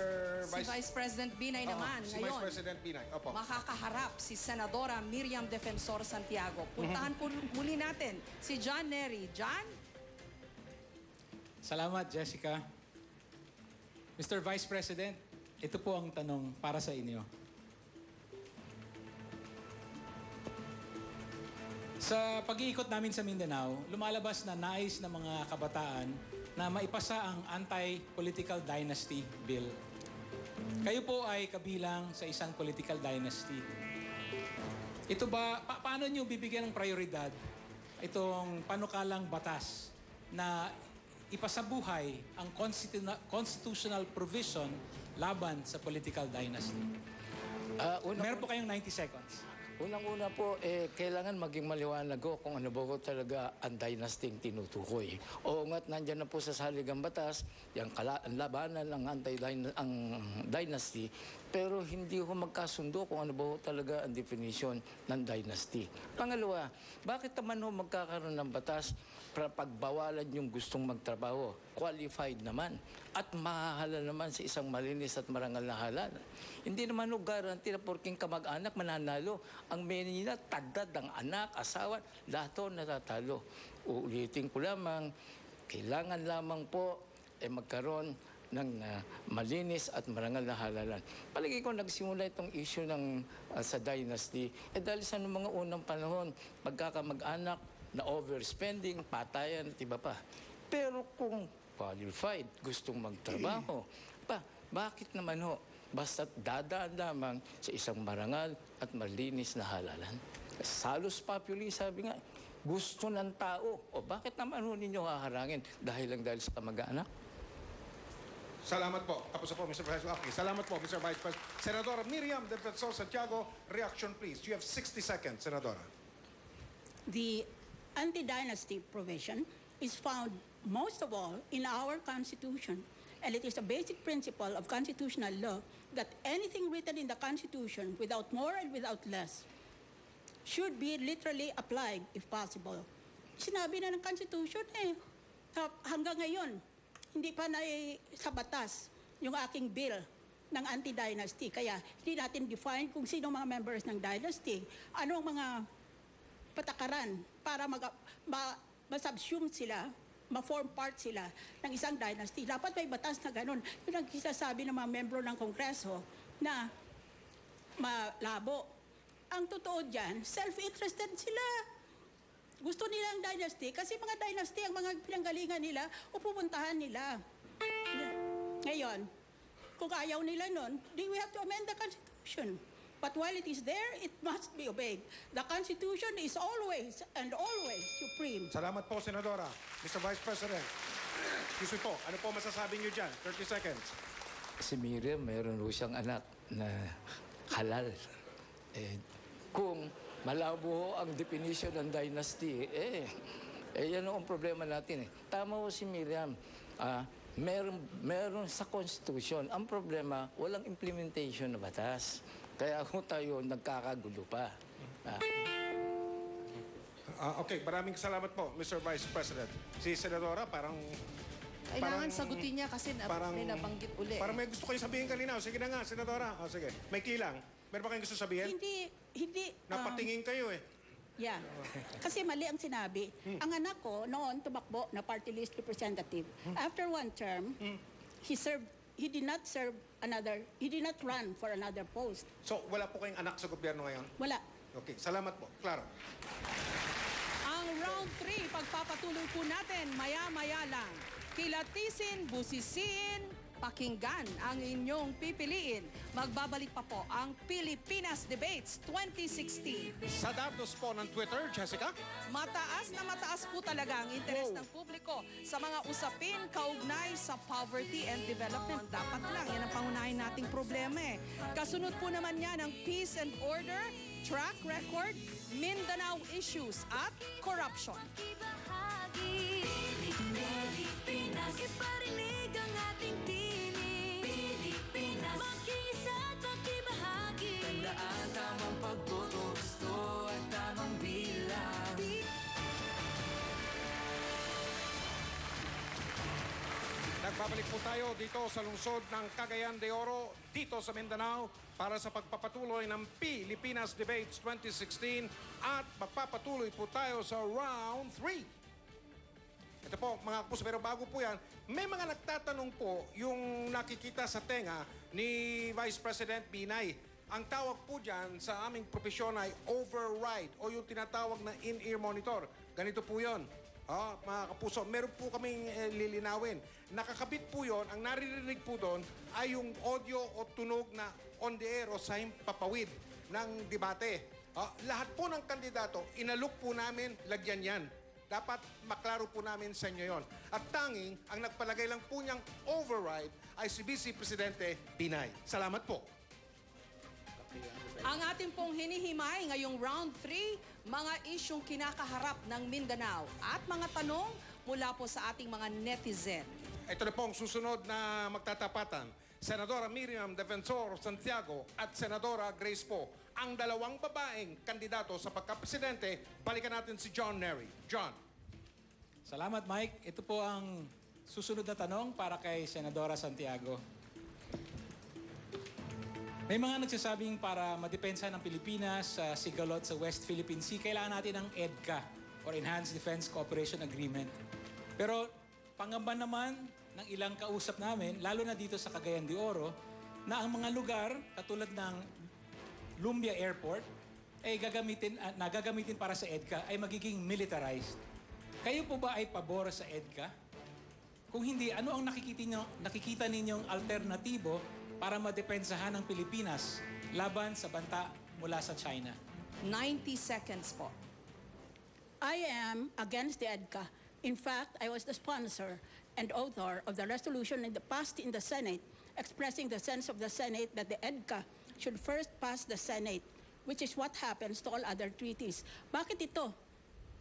Si Vice President Binay naman, si ngayon, Vice President Binay. Opo. makakaharap si Senadora Miriam Defensor Santiago. Puntahan po muli natin si John Nery. John? Salamat, Jessica. Mr. Vice President, ito po ang tanong para sa inyo. Sa pag-iikot namin sa Mindanao, lumalabas na nais ng mga kabataan na maipasa ang Anti-Political Dynasty Bill. Kayo po ay kabilang sa isang political dynasty. Ito ba, paano nyo bibigyan ng prioridad itong panukalang batas na ipasabuhay ang constitutional provision laban sa political dynasty? Meron po kayong 90 seconds. Unang-una po, kailangan maging maliwanag ko kung ano ba ko talaga ang dynasty ang tinutukoy. Oo nga't nandyan na po sa saligang batas, yung ang labanan ng dynasty, pero hindi ko magkasundo kung ano ba talaga ang definition ng dynasty. Pangalawa, bakit naman ho magkakaroon ng batas para pagbawalan yung gustong magtrabaho? Qualified naman at mahahalal naman sa isang malinis at marangal na halal. Hindi naman ho guarantee na porking kamag-anak mananalo. Ang menina, tagdad ang anak, asawa, lahat ho natatalo. Uulitin ko lamang, kailangan lamang po magkaroon ng malinis at marangal na halalan. Palagi ko nagsimula itong issue ng sa dynasty, dahil sa mga unang panahon, pagkakamag-anak na overspending, patayan at iba pa. Pero kung qualified, gustong magtrabaho, bakit naman ho? Basta't dadaan lamang sa isang marangal at malinis na halalan. Salus populi, sabi nga, gusto ng tao. O bakit naman ho ninyo haharangin dahil sa kamag-anak? Salamat po. Tapos na po, Mr. Vice President. Okay, salamat po, Mr. Vice President. Senadora Miriam Defensor Santiago, reaction please. You have 60 seconds, Senadora. The anti-dynasty provision is found most of all in our Constitution. And it is a basic principle of constitutional law that anything written in the Constitution without more and without less should be literally applied if possible. Sinabi na ng Constitution hanggang ngayon, hindi pa na sa batas yung aking bill ng anti-dynasty. Kaya hindi natin define kung sino mga members ng dynasty, ano ang mga patakaran para ma-subsume sila, ma-form part sila ng isang dynasty. Dapat may batas na ganun. Yun ang sinasabi ng mga membro ng Kongreso na malabo. Ang totoo dyan, self-interested sila. Gusto nila ang dynasty kasi mga dynasty ang mga pinanggalingan nila o pupuntahan nila. Ngayon, kung ayaw nila nun, then we have to amend the Constitution. But while it is there, it must be obeyed. The Constitution is always and always supreme. Salamat po, Senadora. Mr. Vice President. Excuse me po, ano po masasabi niyo dyan? 30 seconds. Si Miriam, mayroon ho siyang anak na halal. Kung Malabo ang definition ng dynasty. Yan ang problema natin. Tama ho si Miriam. Meron sa Constitution. Ang problema, walang implementation na batas. Kaya kung tayo nagkakagulo pa. Okay, maraming salamat po, Mr. Vice President. Si Senadora, parang Kailangan sagutin niya kasi may nabanggit uli. Parang may gusto kayo sabihin kanina. Sige na nga, Senadora. Sige, may lang. Meron ba kayong gusto sabihin? Hindi. Napatingin kayo eh. Yeah. Kasi mali ang sinabi. Ang anak ko noon tumakbo na party list representative. After one term, he did not run for another post. So, wala po kayong anak sa gobyerno ngayon? Wala. Okay, salamat po. Claro. Ang round 3, pagpapatuloy po natin maya-maya lang. Kilatisin, busisiin, pakinggan ang inyong pipiliin. Magbabalik pa po ang Pilipinas Debates 2016. Sa datos po ng Twitter, Jessica? Mataas na mataas po talaga ang interes ng publiko sa mga usapin kaugnay sa poverty and development. Dapat lang, yan ang pangunahin nating problema eh. Kasunod po naman yan ang peace and order, track record, Mindanao issues at corruption. Pilipinas, iparinig ang ating tinig. Pilipinas, makiisa at makibahagi. Tandaan tamang pagboto, gusto at tamang bilang. Nagbabalik po tayo dito sa lungsod ng Cagayan de Oro, dito sa Mindanao, para sa pagpapatuloy ng Pilipinas Debates 2016 at magpapatuloy po tayo sa Round 3. Ito po, mga kapuso, pero bago po yan, may mga nagtatanong po yung nakikita sa tenga ni Vice President Binay. Ang tawag po dyan sa aming propesyon ay override o yung tinatawag na in-ear monitor. Ganito po yun. Mga kapuso, meron po kaming lilinawin. Nakakabit po yon, ang naririnig po doon ay yung audio o tunog na on the air o sa papawid ng debate. Lahat po ng kandidato, inalok po namin, lagyan yan. Dapat maklaro po namin sa inyo yon. At tanging, ang nagpalagay lang po niyang override ay si Vice Presidente Binay. Salamat po. Ang ating pong hinihimay ngayong round 3, mga isyong kinakaharap ng Mindanao at mga tanong mula po sa ating mga netizen. Ito na po ang susunod na magtatapatan. Senadora Miriam Defensor Santiago at Senadora Grace Po. Ang dalawang babaeng kandidato sa pagkapresidente, balikan natin si John Nery. John. Salamat, Mike. Ito po ang susunod na tanong para kay Senadora Santiago. May mga nagsasabing para madepensa ng Pilipinas sa sigalot sa West Philippine Sea, kailangan natin ng EDCA or Enhanced Defense Cooperation Agreement. Pero pangamba naman ng ilang kausap namin, lalo na dito sa Cagayan de Oro, na ang mga lugar katulad ng Lumbia Airport ay gagamitin para sa EDCA ay magiging militarized. Kayo po ba ay pabor sa EDCA? Kung hindi, ano ang nakikita ninyong alternatibo para madepensahan ng Pilipinas laban sa banta mula sa China? 90 seconds po. I am against the EDCA. In fact, I was the sponsor and author of the resolution passed in the Senate expressing the sense of the Senate that the EDCA should first pass the Senate, which is what happens to all other treaties. Bakit ito?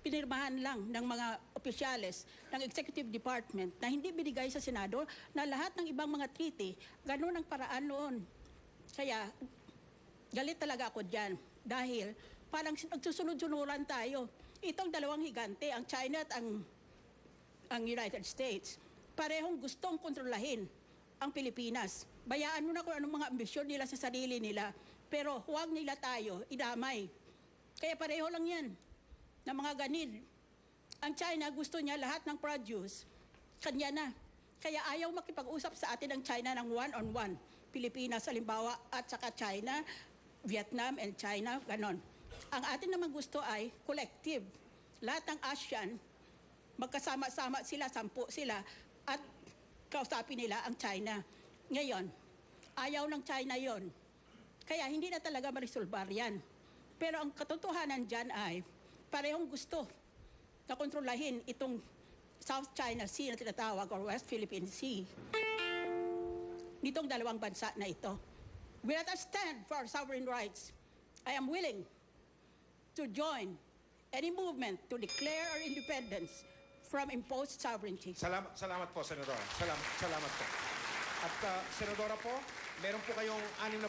Pinirmahan lang ng mga opisyales ng Executive Department na hindi binigay sa Senado na lahat ng ibang mga treaty, ganun ang paraan noon. Kaya, galit talaga ako dyan dahil parang nagsusunod-sunuran tayo. Itong dalawang higante, ang China at ang United States, parehong gustong kontrolahin ang Pilipinas. Bayaan mo na kung anong mga ambisyon nila sa sarili nila, pero huwag nila tayo idamay. Kaya pareho lang yan na mga ganid. Ang China gusto niya lahat ng produce, kanya na. Kaya ayaw makipag-usap sa atin ang China ng one-on-one. Pilipinas, halimbawa, at saka China, Vietnam and China, ganon. Ang atin naman gusto ay collective. Lahat ng ASEAN, magkasama-sama sila, 10 sila, at kausapin nila ang China. Ngayon, ayaw ng China yon. Kaya hindi na talaga marisolbar yan. Pero ang katotohanan dyan ay parehong gusto na kontrolahin itong South China Sea na tinatawag or West Philippine Sea. Nitong dalawang bansa na ito. We let us stand for our sovereign rights. I am willing to join any movement to declare our independence from imposed sovereignty. Salamat po, Senadora. Salamat po. At Senadora po, meron po kayong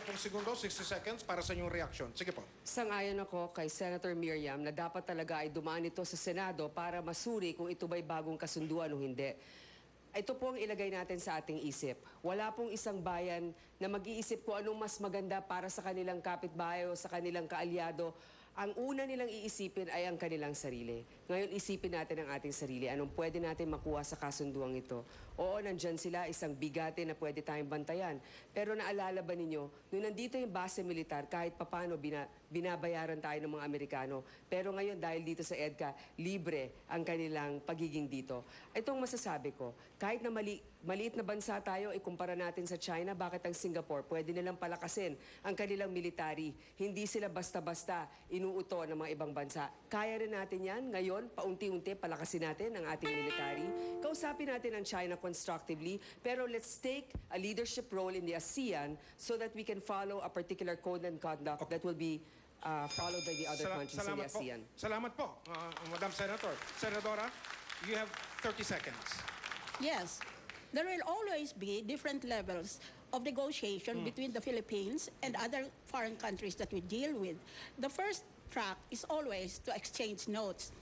60 segundo, 60 seconds para sa inyong reaction. Sige po. Sang-ayon ako kay Senator Miriam na dapat talaga ay dumaan ito sa Senado para masuri kung ito ba'y bagong kasunduan o hindi. Ito po ang ilagay natin sa ating isip. Wala pong isang bayan na mag-iisip kung anong mas maganda para sa kanilang kapitbahay o sa kanilang kaalyado. Ang una nilang iisipin ay ang kanilang sarili. Ngayon, isipin natin ang ating sarili. Anong pwede natin makuha sa kasunduang ito? Oo, nandyan sila, isang bigate na pwede tayong bantayan. Pero naalala ba ninyo, nung nandito yung base militar, kahit papano binabayaran tayo ng mga Amerikano. Pero ngayon, dahil dito sa EDCA, libre ang kanilang pagiging dito. Itong masasabi ko, kahit na maliit na bansa tayo, ikumpara natin sa China, bakit ang Singapore, pwede nilang palakasin ang kanilang military. Hindi sila basta-basta inuuto ng mga ibang bansa. Kaya rin natin yan. Ngayon, paunti-unti, palakasin natin ang ating military. Kausapin natin ang China constructively, pero let's take a leadership role in the ASEAN so that we can follow a particular code and conduct that will be followed by the other countries in the ASEAN. Salamat po, Madam Senator. Senadora, you have 30 seconds. Yes, there will always be different levels of negotiation between the Philippines and other foreign countries that we deal with. The first track is always to exchange notes.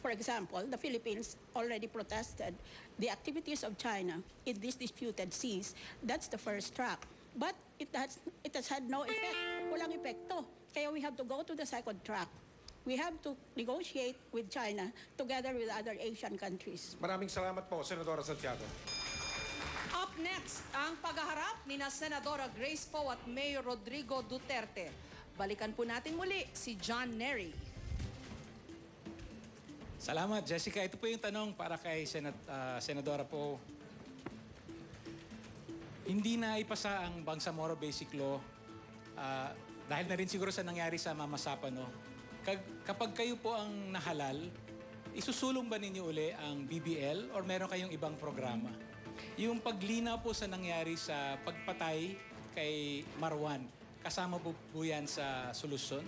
For example, the Philippines already protested the activities of China in these disputed seas. That's the first track. But it has had no effect. Walang epekto. Kaya we have to go to the second track. We have to negotiate with China together with other Asian countries. Maraming salamat po, Senadora Santiago. Up next, ang paghaharap ni na Senadora Grace Poe at Mayor Rodrigo Duterte. Balikan po natin muli si John Nery. Salamat, Jessica. Ito po yung tanong para kay Senadora Poe. Hindi na ipasa ang Bangsamoro Basic Law dahil na rin siguro sa nangyari sa Mama Sapano. Kapag kayo po ang nahalal, isusulong ba ninyo uli ang BBL or meron kayong ibang programa? Yung paglinaw po sa nangyari sa pagpatay kay Marwan, kasama po yan sa solusyon?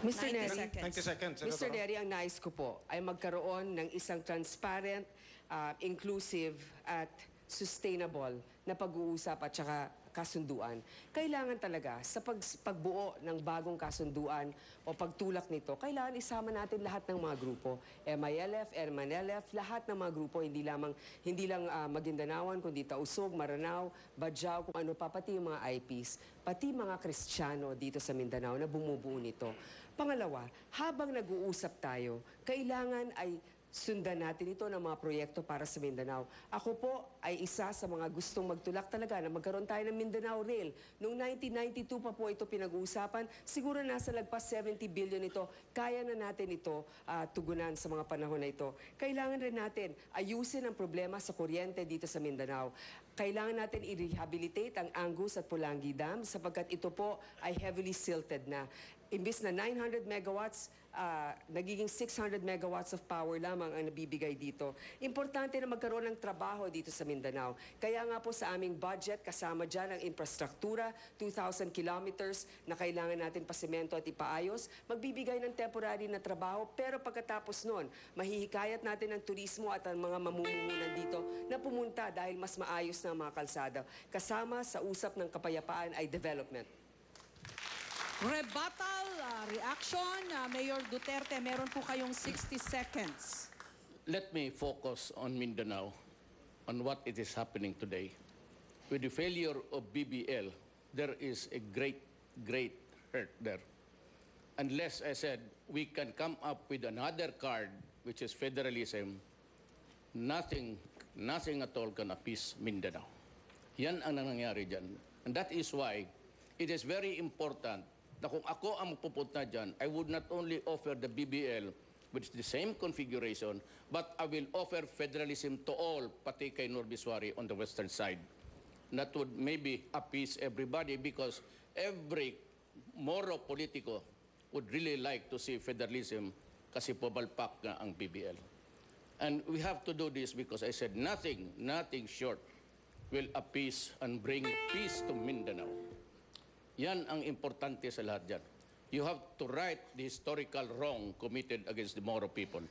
Mr. 90 Neri, seconds. 90 seconds, Mr. Senadora. Neri, ang nais ko po ay magkaroon ng isang transparent, inclusive at sustainable na pag-uusap at saka kasunduan. Kailangan talaga sa pagbuo ng bagong kasunduan o pagtulak nito, kailangan isama natin lahat ng mga grupo. MILF, MNLF, lahat ng mga grupo, hindi lang Maguindanaoan, kundi Tausug, Maranao, Bajau, kung ano pa, pati yung mga IPs, pati mga Kristiyano dito sa Mindanao na bumubuo nito. Pangalawa, habang nag-uusap tayo, kailangan ay sundan natin ito ng mga proyekto para sa Mindanao. Ako po ay isa sa mga gustong magtulak talaga na magkaroon tayo ng Mindanao Rail. Noong 1992 pa po ito pinag-uusapan, siguro nasa lagpas 70 billion ito. Kaya na natin ito tugunan sa mga panahon na ito. Kailangan rin natin ayusin ang problema sa kuryente dito sa Mindanao. Kailangan natin i-rehabilitate ang Angus at Pulangi Dam sapagkat ito po ay heavily silted na. Imbis na 900 megawatts, nagiging 600 megawatts of power lamang ang nabibigay dito. Importante na magkaroon ng trabaho dito sa Mindanao. Kaya nga po sa aming budget, kasama dyan ang infrastruktura, 2,000 kilometers na kailangan natin pasemento at ipaayos, magbibigay ng temporary na trabaho, pero pagkatapos nun, mahihikayat natin ang turismo at ang mga mamumuhunan dito na pumunta dahil mas maayos na ang mga kalsada. Kasama sa usap ng kapayapaan ay development. Rebuttal, reaction, Mayor Duterte, meron po kayong 60 seconds. Let me focus on Mindanao, on what it is happening today. With the failure of BBL, there is a great, great hurt there. Unless, I said, we can come up with another card, which is federalism, nothing at all can appease Mindanao. Yan ang nangyari dyan. And that is why it is very important na kung ako ang pupunta dyan, I would not only offer the BBL, which is the same configuration, but I will offer federalism to all, pati kay Norbiswari on the western side. That would maybe appease everybody because every moro politico would really like to see federalism kasi pubalpak na ang BBL. And we have to do this because I said nothing short will appease and bring peace to Mindanao. Yan ang importante sa lahat dyan. You have to right the historical wrong committed against the Moro people.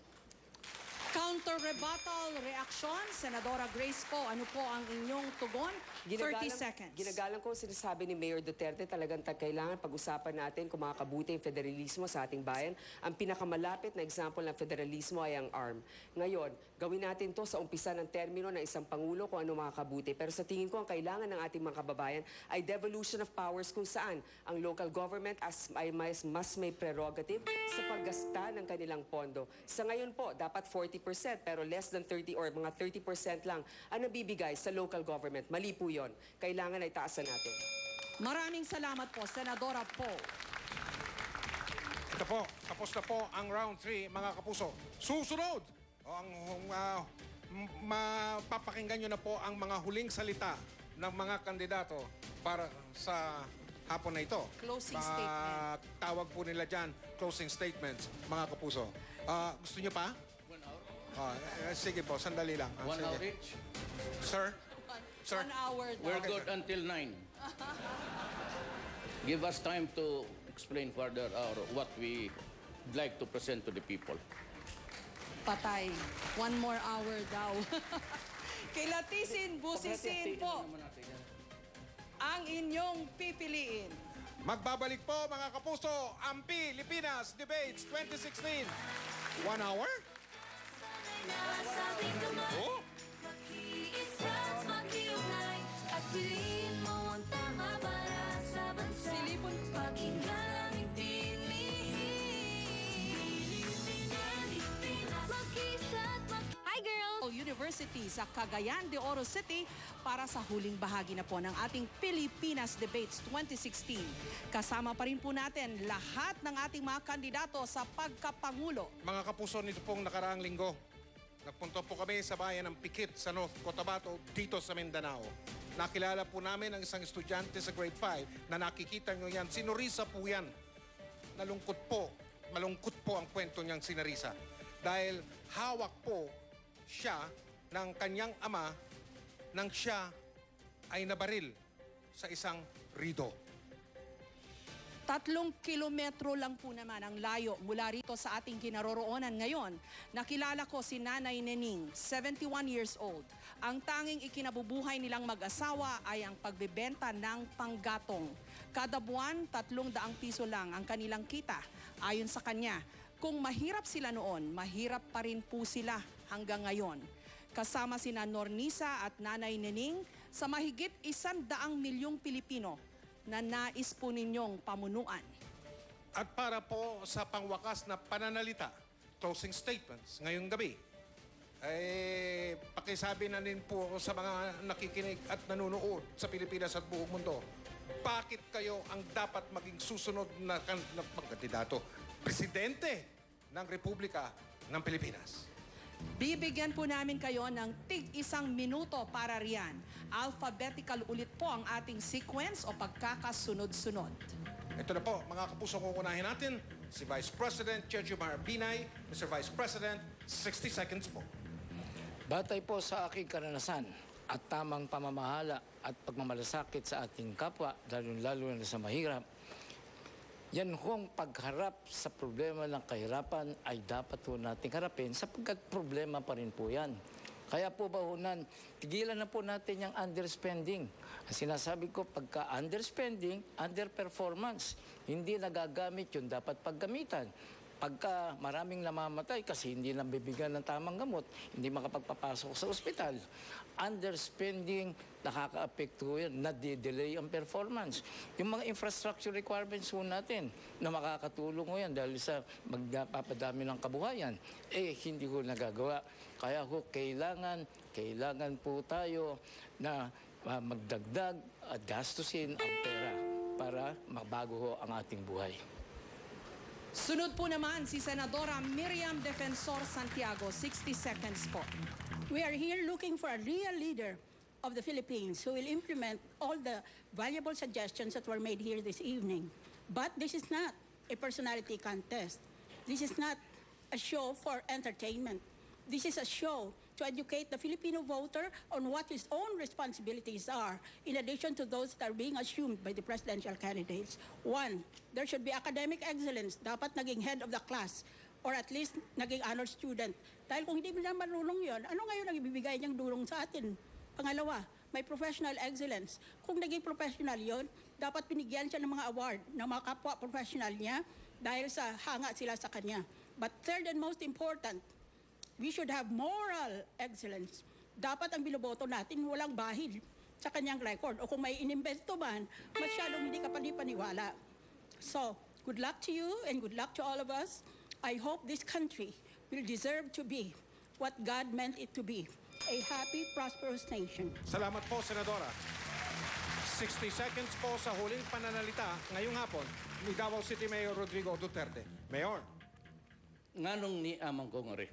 Counter-rebuttal reaction, Senadora Grace po, ano po ang inyong tugon? 30 seconds. Ginagalang ko ang sinasabi ni Mayor Duterte, talagang kailangan pag-usapan natin kung makakabuti ang federalismo sa ating bayan. Ang pinakamalapit na example ng federalismo ay ang ARM. Ngayon, gawin natin to sa umpisa ng termino ng isang Pangulo kung ano makakabuti. Pero sa tingin ko, ang kailangan ng ating mga kababayan ay devolution of powers kung saan ang local government ay mas may prerogative sa paggasta ng kanilang pondo. Sa ngayon po, dapat 40%, pero less than 30 or mga 30% lang ang nabibigay sa local government. Mali po yun. Kailangan ay taasan natin. Maraming salamat po, Senadora Po. Ito po, tapos na po ang round 3, mga kapuso. Susunod, mapapakinggan nyo na po ang mga huling salita ng mga kandidato para sa hapon na ito. Closing statement. Tawag po nila dyan, closing statements, mga kapuso. Gusto nyo pa? 1 hour? Sige po, sandali lang. 1 hour Sige. each? Sir? Sir? 1 hour daw. We're good until 9. Give us time to explain further what we like to present to the people. Patay. 1 more hour daw. Kilatisin, busisin po ang inyong pipiliin. Magbabalik po, mga kapuso, ang Pilipinas Debates 2016. 1 hour? Nasabing kamay, Oh? makiisa't makiugnay, at piliin mo ang tama para sa bansa. Silipon. Pakinggan aming piliin. Pilipinas, makiisa't Hi, girl! University sa Cagayan de Oro City para sa huling bahagi na po ng ating Pilipinas Debates 2016. Kasama pa rin po natin lahat ng ating mga kandidato sa pagkapangulo. Mga kapuso, nito pong nakaraang linggo, nagpunta po kami sa bayan ng Pikit sa North Cotabato dito sa Mindanao. Nakilala po namin ang isang estudyante sa grade 5 na nakikita nyo yan. Si Norisa po yan. Malungkot po ang kwento niyang si Norisa. Dahil hawak po siya ng kanyang ama nang siya ay nabaril sa isang rido. 3 kilometro lang po naman ang layo mula rito sa ating kinaroroonan ngayon. Nakilala ko si Nanay Nening, 71 years old. Ang tanging ikinabubuhay nilang mag-asawa ay ang pagbebenta ng panggatong. Kada buwan, 300 piso lang ang kanilang kita. Ayon sa kanya, kung mahirap sila noon, mahirap pa rin po sila hanggang ngayon. Kasama sina Nornisa at Nanay Nening sa mahigit 100 milyong Pilipino na nais po ninyong pamunuan. At para po sa pangwakas na pananalita, closing statements ngayong gabi, ay pakisabi na din po sa mga nakikinig at nanonood sa Pilipinas at buong mundo, bakit kayo ang dapat maging susunod na kandidato, presidente ng Republika ng Pilipinas? Bibigyan po namin kayo ng tig-1 minuto para riyan. Alphabetical ulit po ang ating sequence o pagkakasunod-sunod. Ito na po, mga kapuso, kukunahin natin si Vice President Jejomar Binay. Mr. Vice President, 60 seconds po. Batay po sa aking karanasan at tamang pamamahala at pagmamalasakit sa ating kapwa, lalo na sa mahirap, yan hong pagharap sa problema ng kahirapan ay dapat po nating harapin sapagkat problema pa rin po yan. Kaya po bahunan, tigilan na po natin yung underspending. Ang sinasabi ko, pagka underspending, underperformance, hindi nagagamit yung dapat paggamitan. Pagka maraming namamatay kasi hindi lang bibigyan ng tamang gamot, hindi makapagpapasok sa ospital, underspending, nakaka-apekto yan, nade-delay ang performance. Yung mga infrastructure requirements po natin na makakatulong ko yan dahil sa magpapadami ng kabuhayan, hindi ko nagagawa. Kaya ho, kailangan po tayo na magdagdag at gastusin ang pera para mabago ho ang ating buhay. Sunod po naman si Senadora Miriam Defensor Santiago, 60 seconds po. We are here looking for a real leader of the Philippines who will implement all the valuable suggestions that were made here this evening. But this is not a personality contest. This is not a show for entertainment. This is a show to educate the Filipino voter on what his own responsibilities are, in addition to those that are being assumed by the presidential candidates. One, there should be academic excellence. Dapat naging head of the class, or at least naging honor student. Dahil kung hindi mo na marunong yun, ano ngayon ang ibibigay niyang dulong sa atin? Pangalawa, may professional excellence. Kung naging professional yon, dapat binigyan siya ng mga award ng mga kapwa professional niya dahil sa hanga sila sa kanya. But third and most important, we should have moral excellence. Dapat ang binoboto natin walang bahid sa kanyang record. O kung may inimbesto man, masyadong hindi ka panipaniwala. So, good luck to you and good luck to all of us. I hope this country will deserve to be what God meant it to be. A happy, prosperous nation. Salamat po, Senadora. 60 seconds po sa huling pananalita ngayong hapon ni Davao City Mayor Rodrigo Duterte. Mayor. Nganong ni amang ko nga rin.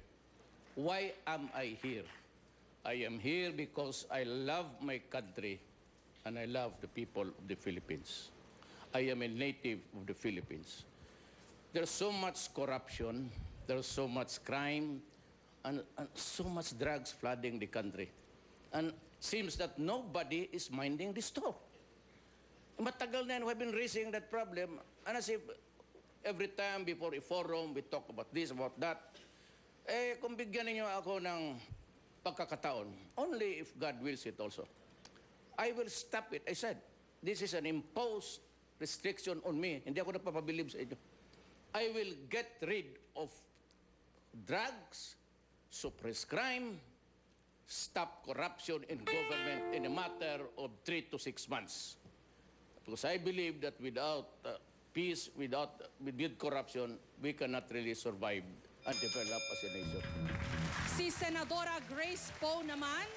Why am I here? I am here because I love my country and I love the people of the Philippines. I am a native of the Philippines. There's so much corruption, there's so much crime, and so much drugs flooding the country. And seems that nobody is minding this talk. Matagal na we've been raising that problem, and as if every time before a forum, we talk about this, about that. Eh, kung bigyan ninyo ako ng pagkakataon, only if God wills it also, I will stop it. I said, this is an imposed restriction on me. Hindi ako napapabilib sa inyo. I will get rid of drugs, suppress crime, stop corruption in government in a matter of 3 to 6 months. Because I believe that without peace, with corruption, we cannot really survive and develop as a nation. Si Senadora Grace Poe naman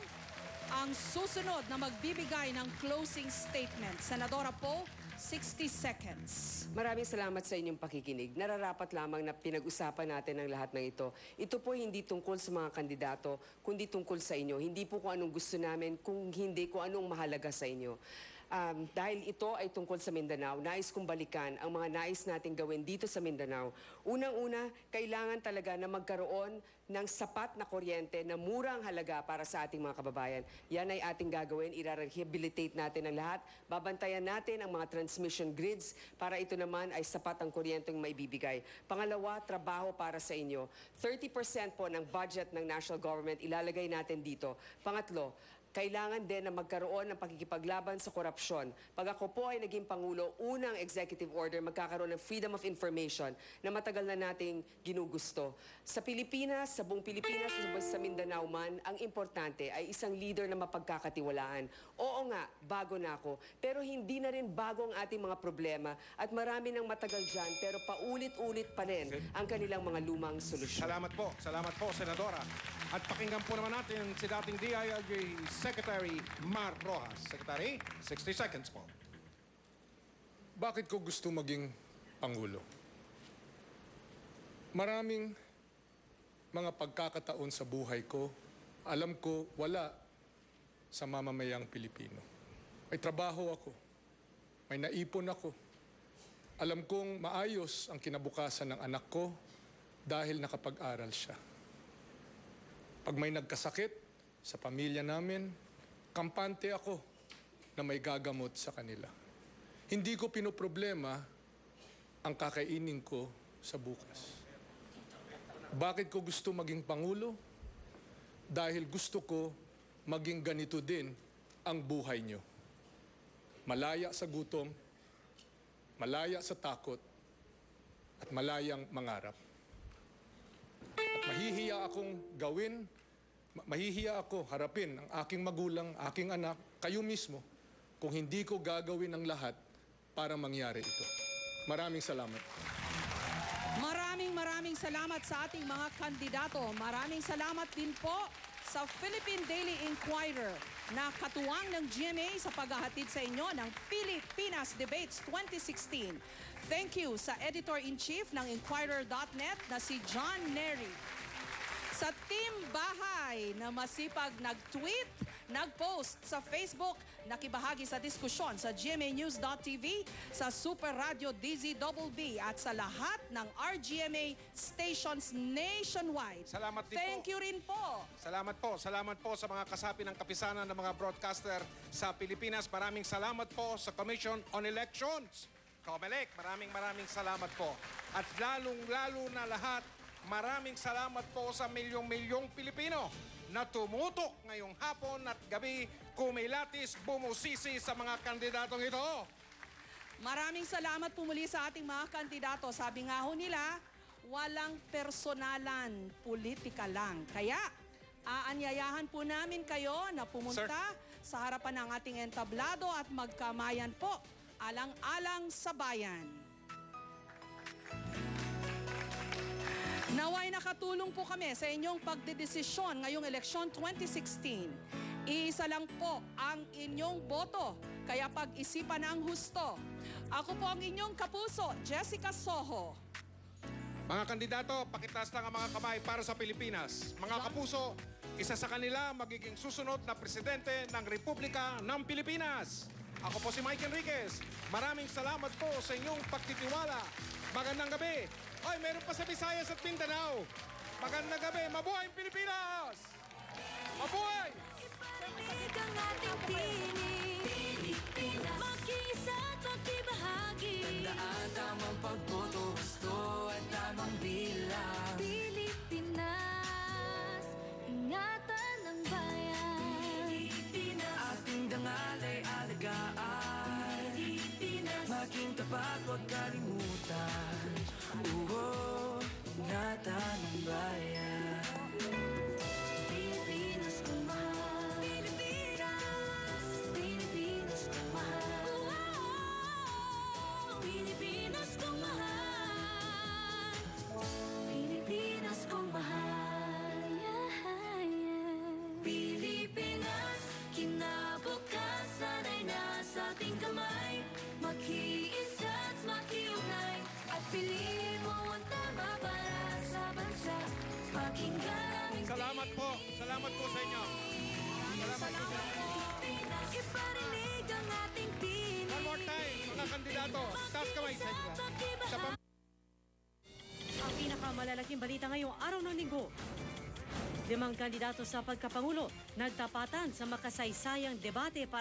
ang susunod na magbibigay ng closing statement. Senadora Poe, 60 seconds. Maraming salamat sa inyong pakikinig. Nararapat lamang na pinag-usapan natin ang lahat ng ito. Ito po hindi tungkol sa mga kandidato, kundi tungkol sa inyo. Hindi po kung anong gusto namin, kung hindi kung anong mahalaga sa inyo. Dahil ito ay tungkol sa Mindanao, nais kong balikan ang mga nais nating gawin dito sa Mindanao. Unang-una, kailangan talaga na magkaroon ng sapat na kuryente na murang halaga para sa ating mga kababayan. Yan ay ating gagawin, i-rehabilitate natin ang lahat, babantayan natin ang mga transmission grids para ito naman ay sapat ang kuryenteng maibibigay. Pangalawa, trabaho para sa inyo. 30% po ng budget ng national government ilalagay natin dito. Pangatlo, kailangan din na magkaroon ng pakikipaglaban sa korupsyon. Pag ako po ay naging Pangulo, unang executive order, magkakaroon ng freedom of information na matagal na nating ginugusto. Sa Pilipinas, sa buong Pilipinas, sa Mindanao man, ang importante ay isang leader na mapagkakatiwalaan. Oo nga, bago na ako, pero hindi na rin bago ang ating mga problema at marami ng matagal dyan, pero paulit-ulit pa rin ang kanilang mga lumang solusyon. Salamat po, Senadora. At pakinggan po naman natin si dating DILG Secretary Mar Rojas. Secretary, 60 seconds po. Bakit ko gusto maging Pangulo? Maraming mga pagkakataon sa buhay ko, alam ko wala sa mamamayang Pilipino. May trabaho ako, may naipon ako. Alam kong maayos ang kinabukasan ng anak ko dahil nakapag-aral siya. Pag may nagkasakit sa pamilya namin, kampante ako na may gagamot sa kanila. Hindi ko pinoproblema ang kakainin ko sa bukas. Bakit ko gusto maging Pangulo? Dahil gusto ko maging ganito din ang buhay nyo. Malaya sa gutom, malaya sa takot, at malayang mangarap. At mahihiya ako harapin ang aking magulang, aking anak, kayo mismo, kung hindi ko gagawin ang lahat para mangyari ito. Maraming salamat. Maraming salamat sa ating mga kandidato. Maraming salamat din po sa Philippine Daily Inquirer na katuwang ng GMA sa paghahatid sa inyo ng Pilipinas Debates 2016. Thank you sa Editor-in-Chief ng Inquirer.net na si John Neri. Sa team bahay na masipag nag-tweet, nag-post sa Facebook, nakibahagi sa diskusyon sa gmanews.tv, sa Super Radio DZBB at sa lahat ng RGMA stations nationwide. Salamat din Thank po. you rin po. Salamat po. Salamat po sa mga kasapi ng kapisanan ng mga broadcaster sa Pilipinas. Maraming salamat po sa Commission on Elections. COMELEC, maraming salamat po. At lalong-lalo na lahat, maraming salamat po sa milyong-milyong Pilipino na tumutok ngayong hapon at gabi, kumilatis, bumusisi sa mga kandidatong ito. Maraming salamat po muli sa ating mga kandidato. Sabi nga ho nila, walang personalan, politika lang. Kaya, aanyayahan po namin kayo na pumunta sa harapan ng ating entablado at magkamayan po, alang-alang sa bayan. Naway nakatulong po kami sa inyong pagdedesisyon ngayong eleksyon 2016. Iisa lang po ang inyong boto, kaya pag-isipan ang husto. Ako po ang inyong kapuso, Jessica Soho. Mga kandidato, pakitaas lang ang mga kamay para sa Pilipinas. Mga kapuso, isa sa kanila magiging susunod na presidente ng Republika ng Pilipinas. Ako po si Mike Enriquez. Maraming salamat po sa inyong pagtitiwala. Magandang gabi. Ay, meron pa sa Visayas at Mindanao. Magandang gabi. Mabuhay ang Pilipinas! Mabuhay! Iparinig ang ating tinig. Pilipinas. Makiisa at makibahagi. Tandaan tamang pagboto, gusto at tamang bilang. Pilipinas, ingatan ng bayan. Pilipinas, ating dangal ay alagaan. Pilipinas, maging tapat, huwag kalimutan. Ingatan ng bayan. Pilipinas kong mahal. Pilipinas, Pilipinas kong mahal. Pilipinas kong mahal. Pilipinas kong mahal. Pilipinas, kinabukasan ay nasa ating kamay. Makiisa't makiugnay at piliin mo ang tama para sa bansa. Pakinggan aming Salamat po. Salamat po sa inyo. Salamat po sa inyo. Pilipinas. Iparinig ang ating tinig. One more time, mga kandidato. Taas kamay sa inyo. Sa pam- Ang pinakamalalaking balita ngayong araw ng linggo. 5 kandidato sa pagkapangulo nagtapatan sa makasaysayang debate para